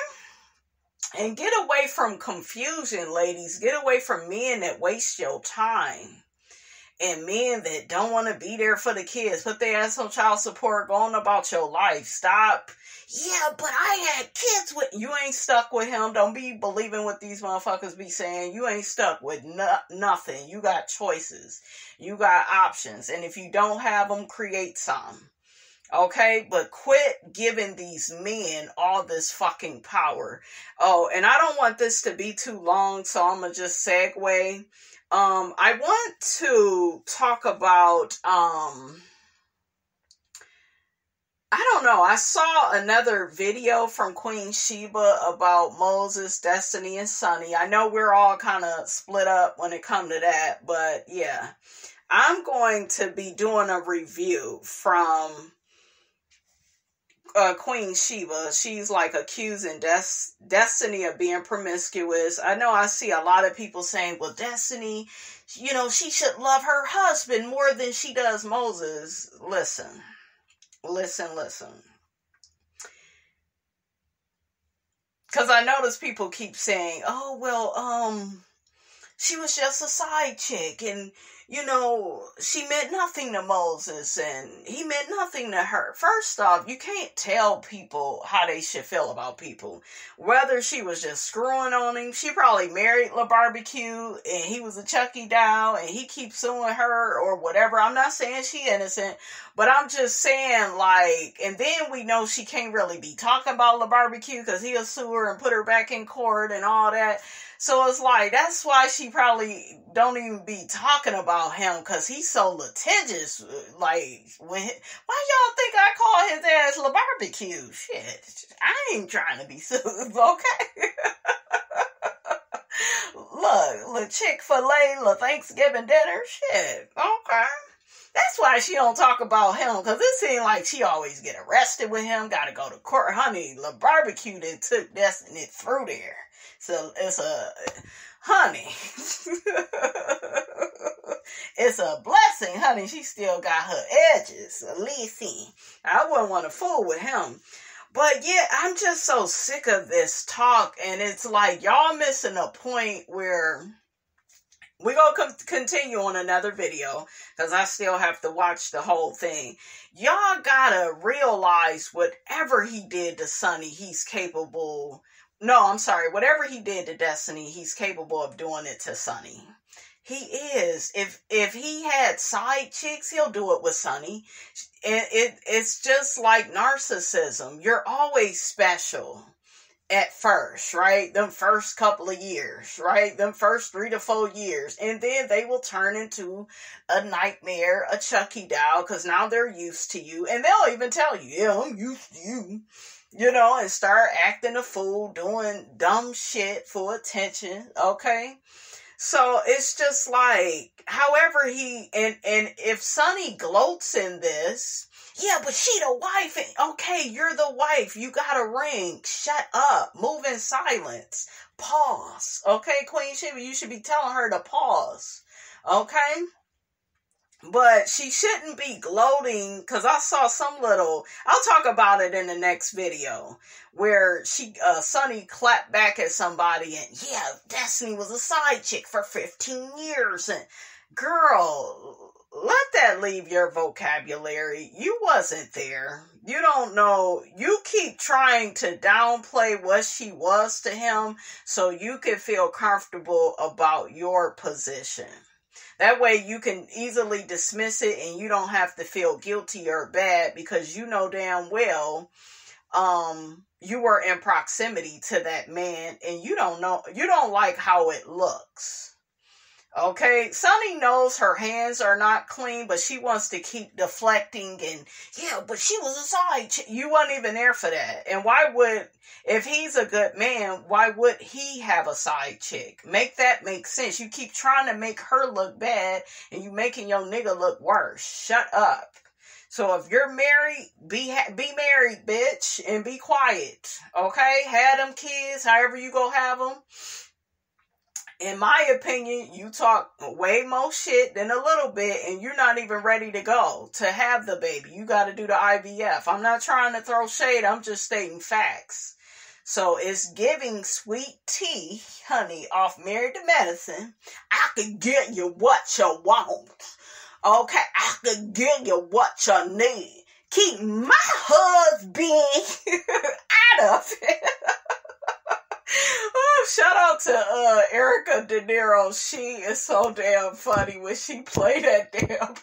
And get away from confusion, ladies. Get away from men that waste your time. And men that don't want to be there for the kids. Put their ass on child support. Go on about your life. Stop. Yeah, but I had kids with... You ain't stuck with him. Don't be believing what these motherfuckers be saying. You ain't stuck with nothing. You got choices. You got options. And if you don't have them, create some. Okay, but quit giving these men all this fucking power. Oh, and I don't want this to be too long, so I'm gonna just segue. I want to talk about, I don't know, I saw another video from Queen Sheba about Moses, Destiny, and Sunni. I know we're all kind of split up when it comes to that, but yeah. I'm going to be doing a review from Queen Sheba. She's like accusing Destiny of being promiscuous. I know I see a lot of people saying, well, Destiny, you know, she should love her husband more than she does Moses. Listen. Because I notice people keep saying, oh, well, she was just a side chick, and, you know, she meant nothing to Moses, and he meant nothing to her. First off, you can't tell people how they should feel about people. Whether she was just screwing on him, she probably married LaBarbecue, and he was a Chucky doll, and he keeps suing her, or whatever. I'm not saying she innocent, but I'm just saying, like, and then we know she can't really be talking about LaBarbecue, because he'll sue her and put her back in court, and all that. So it's like, that's why she probably don't even be talking about him, because he's so litigious. Like, why y'all think I call his ass LaBarbecue? Shit, I ain't trying to be sued, okay? Look, Chick-fil-A, Thanksgiving dinner, shit, okay? That's why she don't talk about him, because it seems like she always get arrested with him, gotta go to court. Honey, LaBarbecue that took Destiny through there. So it's a, honey, it's a blessing, honey. She still got her edges. Listen, I wouldn't want to fool with him. But yeah, I'm just so sick of this talk. And it's like, y'all missing a point where we're going to continue on another video, because I still have to watch the whole thing. Y'all gotta realize whatever he did to Sunni, he's capable. No, I'm sorry. Whatever he did to Destiny, he's capable of doing it to Sunni. He is. If he had side chicks, he'll do it with Sunni. It's just like narcissism. You're always special at first, right? Them first couple of years, right? Them first 3 to 4 years. And then they will turn into a nightmare, a Chucky doll, because now they're used to you. And they'll even tell you, yeah, I'm used to you. You know, and start acting a fool, doing dumb shit for attention, okay? So it's just like, however and if Sunni gloats in this, yeah, but she the wife, and okay, you're the wife, you got a ring, shut up, move in silence, pause, okay, Queen Sheba, you should be telling her to pause, okay? But she shouldn't be gloating, because I saw some little, I'll talk about it in the next video, where Sunni clapped back at somebody and, yeah, Destiny was a side chick for 15 years. And girl, let that leave your vocabulary. You wasn't there. You don't know. You keep trying to downplay what she was to him so you can feel comfortable about your position. That way you can easily dismiss it and you don't have to feel guilty or bad, because you know damn well you were in proximity to that man and you don't like how it looks. Okay, Sunni knows her hands are not clean, but she wants to keep deflecting and, yeah, but she was a side chick. You weren't even there for that. And if he's a good man, why would he have a side chick? Make that make sense. You keep trying to make her look bad and you making your nigga look worse. Shut up. So if you're married, be married, bitch, and be quiet. Okay? Have them kids, however you go have them. In my opinion, you talk way more shit than a little bit, and you're not even ready to go to have the baby. You got to do the IVF. I'm not trying to throw shade. I'm just stating facts. So it's giving sweet tea, honey, off Married to Medicine. I could get you what you want. Okay, I could give you what you need. Keep my husband out of it. Oh, shout out to Erica De Niro. She is so damn funny when she played that damn.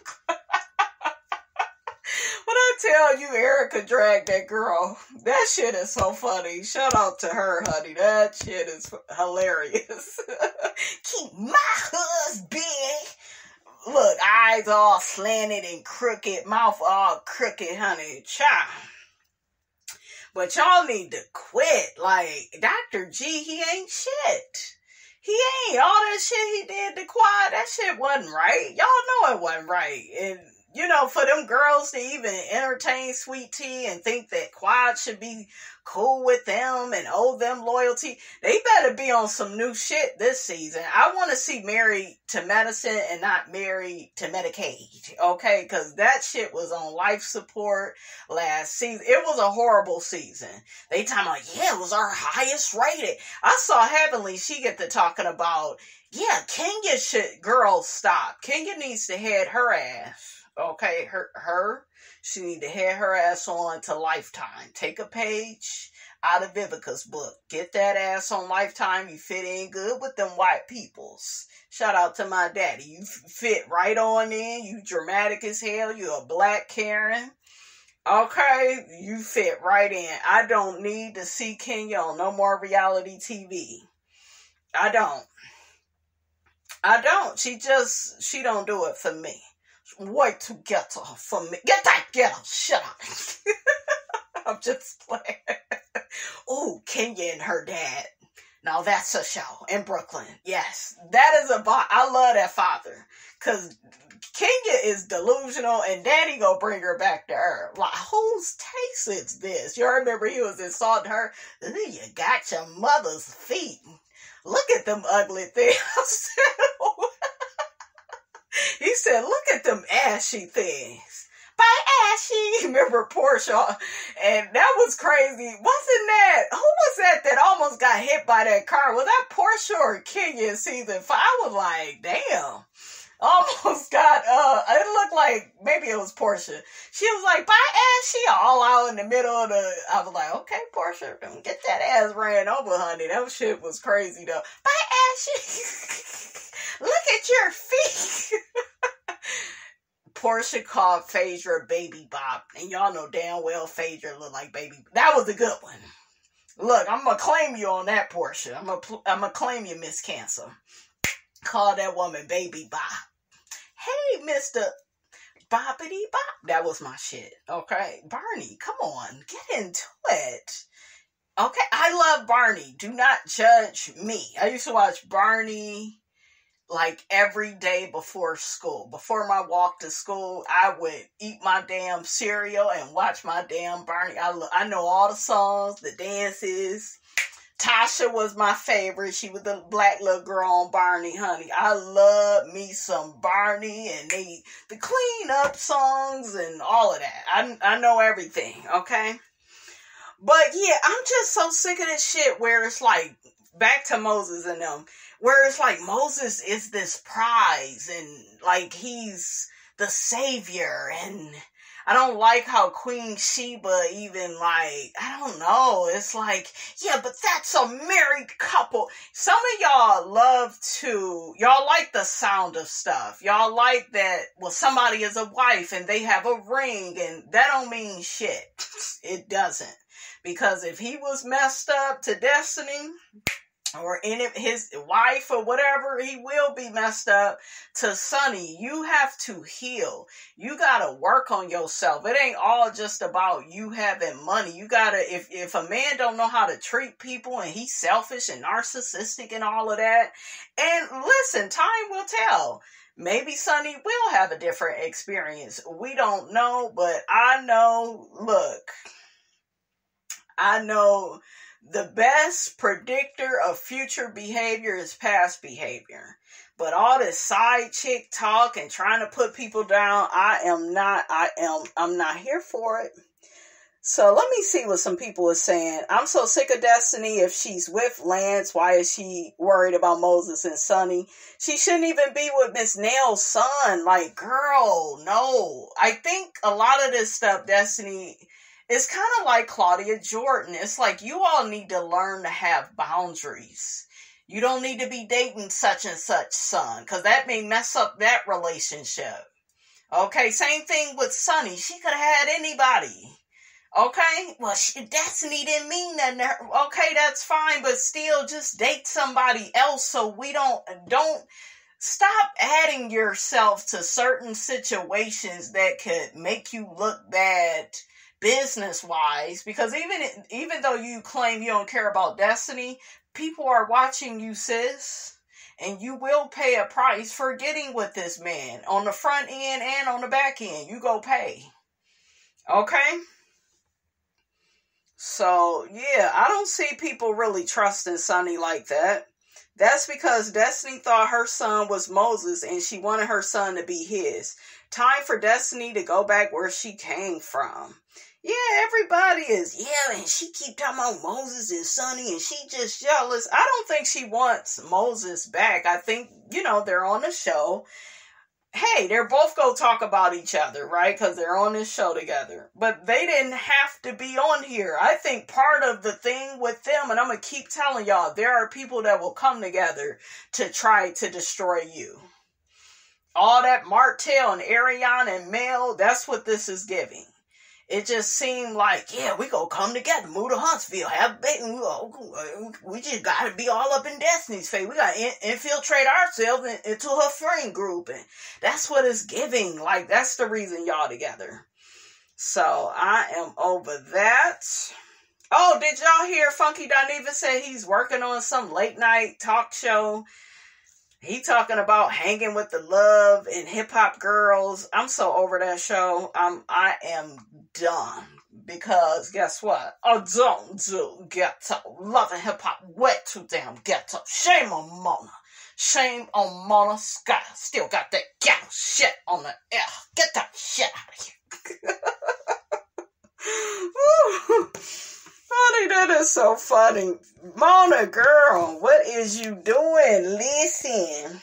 When I tell you Erica dragged that girl, that shit is so funny. Shout out to her, honey. That shit is hilarious. Keep my husband. Look, eyes all slanted and crooked, mouth all crooked, honey. Child. But y'all need to quit. Like, Dr. G, he ain't shit. He ain't. All that shit he did to Quad, that shit wasn't right. Y'all know it wasn't right. And, you know, for them girls to even entertain Sweet Tea and think that Quad should be cool with them and owe them loyalty, they better be on some new shit this season. I want to see Married to Medicine and not Married to Medicaid, okay? Because that shit was on life support last season. It was a horrible season. They talking about, yeah, it was our highest rated. I saw Heavenly, she get to talking about, yeah, Kenya should, girl, stop. Kenya needs to head her ass. Okay, she need to head her ass on to Lifetime. Take a page out of Vivica's book. Get that ass on Lifetime. You fit in good with them white peoples. Shout out to my daddy. You fit right on in. You dramatic as hell. You a black Karen. Okay, you fit right in. I don't need to see Kenya on no more reality TV. I don't. She don't do it for me. Way to get her for me. Get her. Shut up. I'm just playing. Oh, Kenya and her dad. Now that's a show in Brooklyn. Yes, that is I love that father. Because Kenya is delusional and daddy gonna bring her back to earth. Like, whose taste is this? You remember he was insulting her? You got your mother's feet. Look at them ugly things. He said, look at them ashy things. By ashy. Remember Portia? And that was crazy. Wasn't that, who was that almost got hit by that car? Was that Portia or Kenya in season 5? I was like, damn. Almost got, it looked like, maybe it was Portia. She was like, by ashy, all out in the middle of I was like, okay, Portia, get that ass ran over, honey. That shit was crazy, though. By ashy. Look at your feet. Portia called Phaedra Baby Bop. And y'all know damn well Phaedra looked like Baby. That was a good one. Look, I'm going to claim you on that, Portia. I'm going to claim you, Miss Cancer. Call that woman Baby Bop. Hey, Mr. Boppity Bop. That was my shit. Okay. Barney, come on. Get into it. Okay. I love Barney. Do not judge me. I used to watch Barney like every day before school. Before my walk to school, I would eat my damn cereal and watch my damn Barney. I know all the songs, the dances. Tasha was my favorite. She was the black little girl on Barney, honey. I love me some Barney and the clean up songs and all of that. I know everything, okay? But yeah, I'm just so sick of this shit where it's like, back to Moses and them, where it's like Moses is this prize and like he's the savior, and I don't like how Queen Sheba even like, I don't know, it's like, yeah, but that's a married couple. Some of y'all y'all like the sound of stuff. Y'all like that, well, somebody is a wife and they have a ring, and that don't mean shit. It doesn't. Because if he was messed up to Destiny, or his wife or whatever, he will be messed up to Sunni. You have to heal. You gotta work on yourself. It ain't all just about you having money. You gotta, if a man don't know how to treat people and he's selfish and narcissistic and all of that, and listen, time will tell. Maybe Sunni will have a different experience. We don't know, but I know, look, I know the best predictor of future behavior is past behavior. But all this side chick talk and trying to put people down, I'm not here for it. So let me see what some people are saying. I'm so sick of Destiny. If she's with Lance, why is she worried about Moses and Sunni? She shouldn't even be with Miss Nail's son. Like, girl, no. I think a lot of this stuff, Destiny, it's kind of like Claudia Jordan. It's like you all need to learn to have boundaries. You don't need to be dating such and such son, because that may mess up that relationship. Okay, same thing with Sunni. She could have had anybody. Okay, well, Destiny didn't mean that. Okay, that's fine, but still just date somebody else so we don't stop adding yourself to certain situations that could make you look bad business-wise, because even though you claim you don't care about Destiny, people are watching you, sis, and you will pay a price for getting with this man on the front end and on the back end. You go pay. Okay? So, yeah, I don't see people really trusting Sunni like that. That's because Destiny thought her son was Moses and she wanted her son to be his. Time for Destiny to go back where she came from. Yeah, everybody is, yeah, and she keep talking about Moses and Sunni and she just jealous. I don't think she wants Moses back. I think, they're on the show. Hey, they're both go talk about each other, right? Because they're on this show together. But they didn't have to be on here. I think part of the thing with them, and I'm going to keep telling y'all, there are people that will come together to try to destroy you. All that Martell and Ariana and Mel, that's what this is giving. It just seemed like, yeah, we gonna come together, move to Huntsville, have a baby. We just gotta be all up in Destiny's face. We gotta infiltrate ourselves into her friend group. And that's what it's giving. Like, that's the reason y'all together. So, I am over that. Oh, did y'all hear Funky Dineva said he's working on some late night talk show? He talking about hanging with the love and hip hop girls. I'm so over that show. I am done. Because guess what? I don't do ghetto. Love and hip hop way too damn ghetto. Shame on Mona. Shame on Mona Scott. Still got that ghetto shit on the air. Get that shit out of here. Honey, that is so funny. Mona, girl, what is you doing? Listen.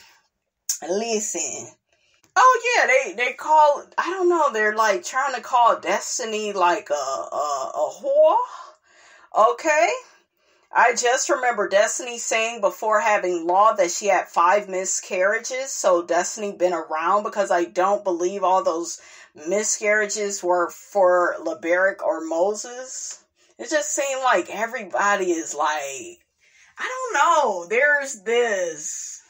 Oh, yeah, they call, I don't know, they're like trying to call Destiny like a whore. Okay. I just remember Destiny saying before having Law that she had 5 miscarriages. So Destiny been around, because I don't believe all those miscarriages were for Liberic or Moses. It just seemed like everybody is like, I don't know, there's this,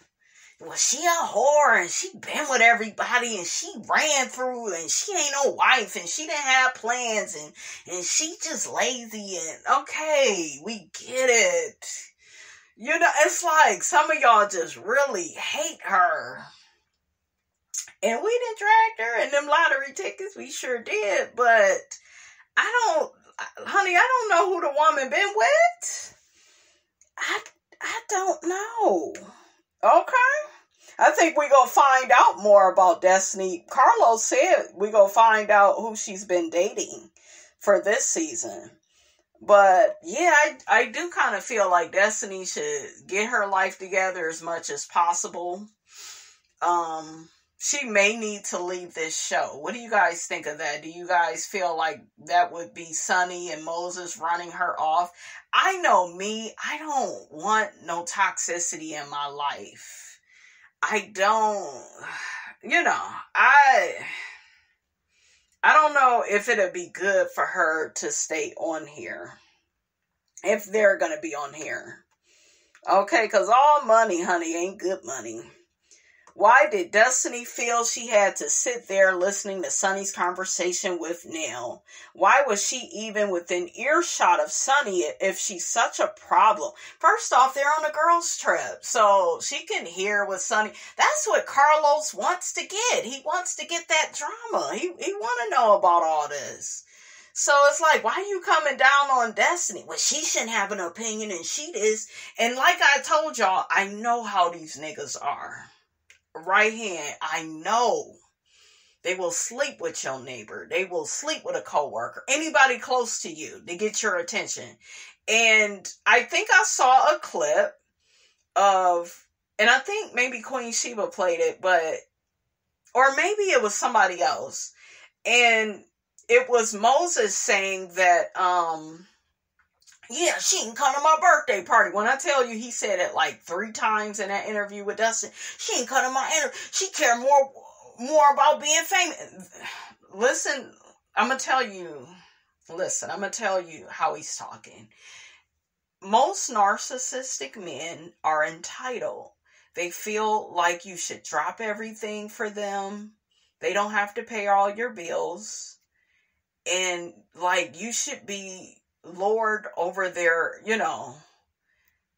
well, she a whore and she been with everybody and she ran through and she ain't no wife and she didn't have plans and she just lazy and okay, we get it. It's like some of y'all just really hate her. And we done dragged her in them lottery tickets, we sure did, but honey, I don't know who the woman been with. I don't know. Okay. I think we're going to find out more about Destiny. Carlos said we're going to find out who she's been dating for this season. But yeah, I do kind of feel like Destiny should get her life together as much as possible. She may need to leave this show. What do you guys think of that? Do you guys feel like that would be Sunni and Moses running her off? I know me, I don't want no toxicity in my life. I don't, I don't know if it'd be good for her to stay on here. If they're going to be on here. Okay, because all money, honey, ain't good money. Why did Destiny feel she had to sit there listening to Sunni's conversation with Neil? Why was she even within earshot of Sunni if she's such a problem? First off, they're on a girls' trip, so she can hear what Sunni... That's what Carlos wants to get. He wants to get that drama. He want to know about all this. So it's like, why are you coming down on Destiny? Well, she shouldn't have an opinion, and she is. And like I told y'all, I know how these niggas are. Right hand, I know. They will sleep with your neighbor. They will sleep with a coworker. Anybody close to you to get your attention. And I think I saw a clip of, and I think maybe Queen Sheba played it, or maybe it was somebody else. And it was Moses saying that, yeah, she can come to my birthday party. When I tell you, he said it like 3 times in that interview with Dustin. She can come to my interview. She care more about being famous. Listen, I'm going to tell you how he's talking. Most narcissistic men are entitled. They feel like you should drop everything for them. They don't have to pay all your bills. And like you should be lord over their,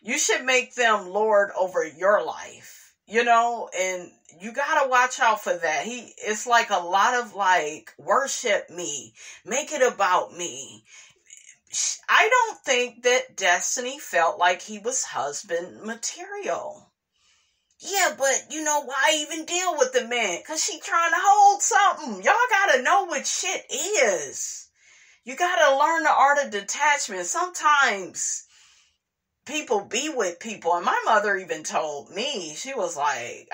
you should make them lord over your life, and you gotta watch out for that. It's like a lot of like, worship me, make it about me. I don't think that Destiny felt like he was husband material. Yeah, but why even deal with the man? Because she trying to hold something. Y'all gotta know what shit is. You gotta learn the art of detachment. Sometimes people be with people. And my mother even told me, I was like,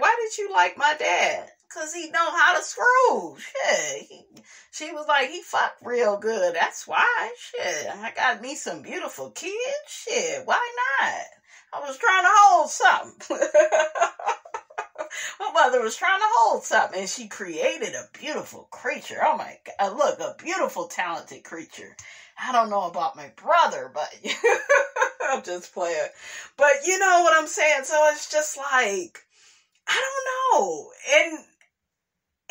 why did you like my dad? Because he know how to screw. Shit. She was like, he fucked real good. That's why. Shit. I got me some beautiful kids. Shit. Why not? I was trying to hold something. My mother was trying to hold something, and she created a beautiful creature. Oh my God, look, a beautiful, talented creature. I don't know about my brother, but I'm just playing. But you know what I'm saying? So it's just like, I don't know. And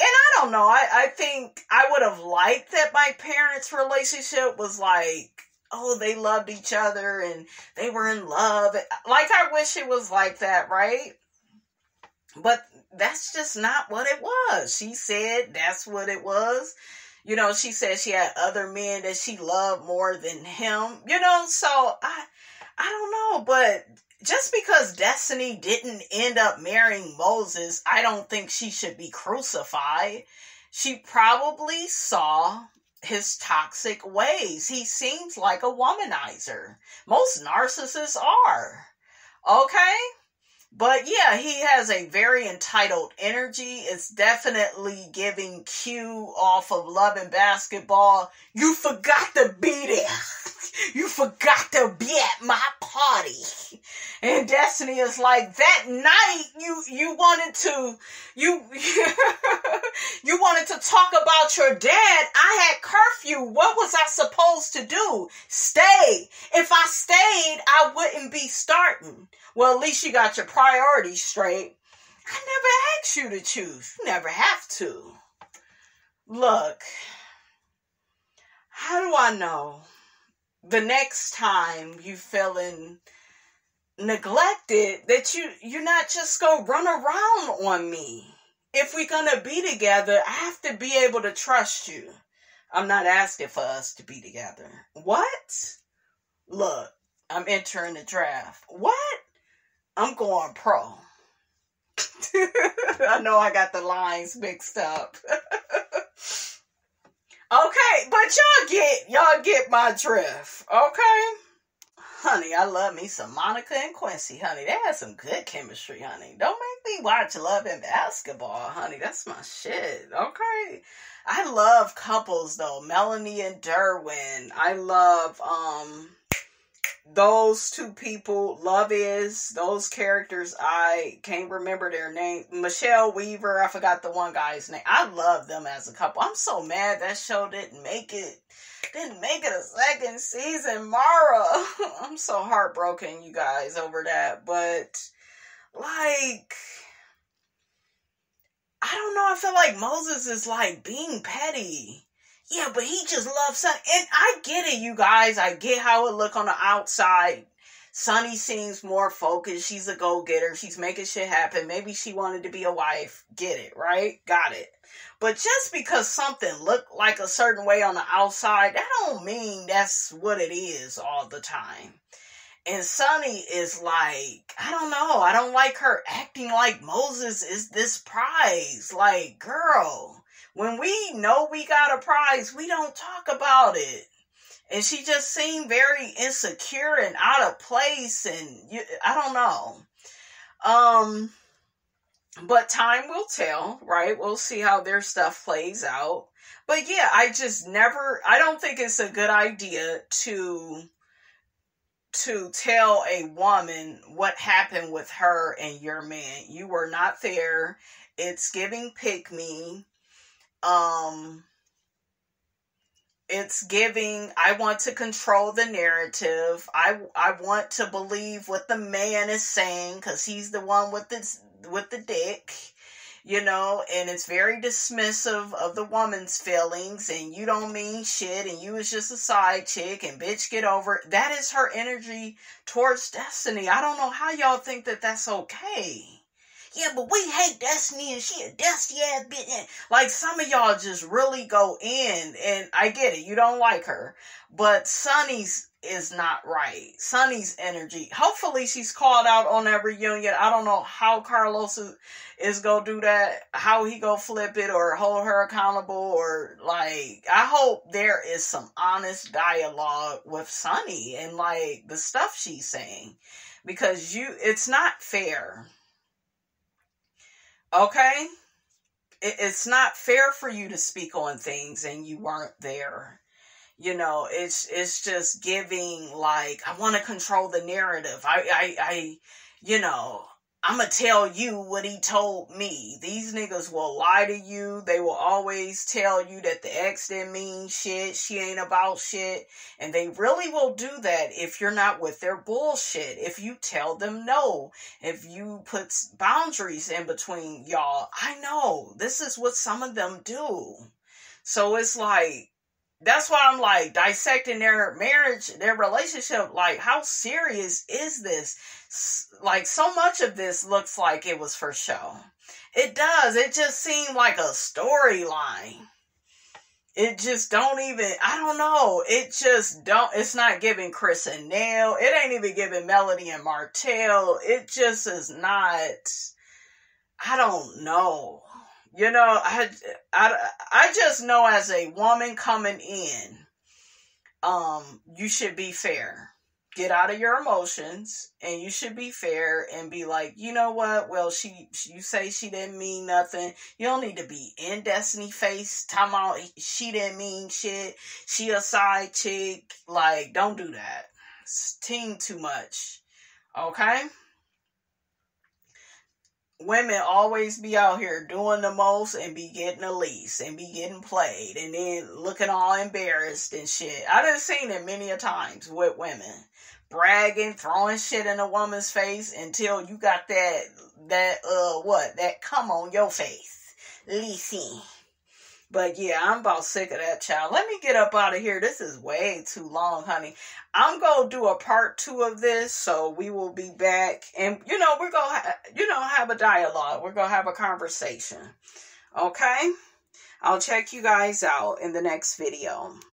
I don't know. I think I would have liked that my parents' relationship was like, oh, they loved each other and they were in love. Like, I wish it was like that, right? But that's just not what it was. She said that's what it was. She said she had other men that she loved more than him. So I don't know. But just because Destiny didn't end up marrying Moses, I don't think she should be crucified. She probably saw his toxic ways. He seems like a womanizer. Most narcissists are. Okay? But yeah, he has a very entitled energy. It's definitely giving Q off of Love and Basketball. You forgot to be there. You forgot to be at my party. And Destiny is like, that night you wanted to you wanted to talk about your dad. I had curfew. What was I supposed to do? Stay. If I stayed, I wouldn't be starting. Well, at least you got your priorities straight. I never asked you to choose. You never have to. Look, how do I know the next time you feeling neglected that you're not just gonna run around on me? If we're gonna be together, I have to be able to trust you. I'm not asking for us to be together. What? Look, I'm entering the draft. What? I'm going pro. I know I got the lines mixed up. Okay, but y'all get my drift. Okay? Honey, I love me some Monica and Quincy, honey. They had some good chemistry, honey. Don't make me watch Love and Basketball, honey. That's my shit. Okay? I love couples though. Melanie and Derwin. I love those two people. Love Is. Those characters. I can't remember their name. Michelle Weaver. I forgot the one guy's name. I love them as a couple. I'm so mad that show didn't make it a second season, Mara. I'm so heartbroken, you guys, over that. But like, I don't know, I feel like Moses is like being petty. Yeah, but he just loves Sunni. And I get it, you guys. I get how it look on the outside. Sunni seems more focused. She's a go-getter. She's making shit happen. Maybe she wanted to be a wife. Get it, right? Got it. But just because something looked like a certain way on the outside, that don't mean that's what it is all the time. And Sunni is like, I don't know. I don't like her acting like Moses is this prize. Like, girl, when we know we got a prize, we don't talk about it. And she just seemed very insecure and out of place. And I don't know. But time will tell, right? We'll see how their stuff plays out. But yeah, I don't think it's a good idea to tell a woman what happened with her and your man. You were not there. It's giving pick me. It's giving, I want to control the narrative. I want to believe what the man is saying because he's the one with the dick, you know, and it's very dismissive of the woman's feelings, and you don't mean shit, and you was just a side chick, and bitch, get over it. That is her energy towards Destiny. I don't know how y'all think that that's okay. Yeah, but we hate Destiny, and she a dusty ass bitch. Like, some of y'all just really go in, and I get it, you don't like her, but Sunni's is not right. Sunni's energy. Hopefully she's called out on that reunion. I don't know how Carlos is gonna do that, how he gonna flip it or hold her accountable, or like, I hope there is some honest dialogue with Sunni and like the stuff she's saying, because it's not fair. Okay? It's not fair for you to speak on things and you weren't there. You know, it's just giving, like, I want to control the narrative. You know, I'm going to tell you what he told me. These niggas will lie to you. They will always tell you that the ex didn't mean shit. She ain't about shit. And they really will do that if you're not with their bullshit. If you tell them no. If you put boundaries in between y'all. I know. This is what some of them do. So it's like, that's why I'm like dissecting their marriage, their relationship. Like, how serious is this? Like, so much of this looks like it was for show. It does. It just seemed like a storyline. It just don't even, I don't know. It's not giving Chris and Nail. It ain't even giving Melody and Martell. It just is not, I don't know. You know, I just know as a woman coming in, you should be fair. Get out of your emotions, and you should be fair and be like, you know what? Well, you say she didn't mean nothing. You don't need to be in Destiny face talking about she didn't mean shit. She a side chick. Like, don't do that. It's team too much. Okay? Women always be out here doing the most and be getting the least and be getting played and then looking all embarrassed and shit. I done seen it many a times with women bragging, throwing shit in a woman's face until you got that come on your face. Listen. But yeah, I'm about sick of that, child. Let me get up out of here. This is way too long, honey. I'm going to do a part 2 of this, so we will be back. And, you know, we're going to, have a dialogue. We're going to have a conversation. Okay? I'll check you guys out in the next video.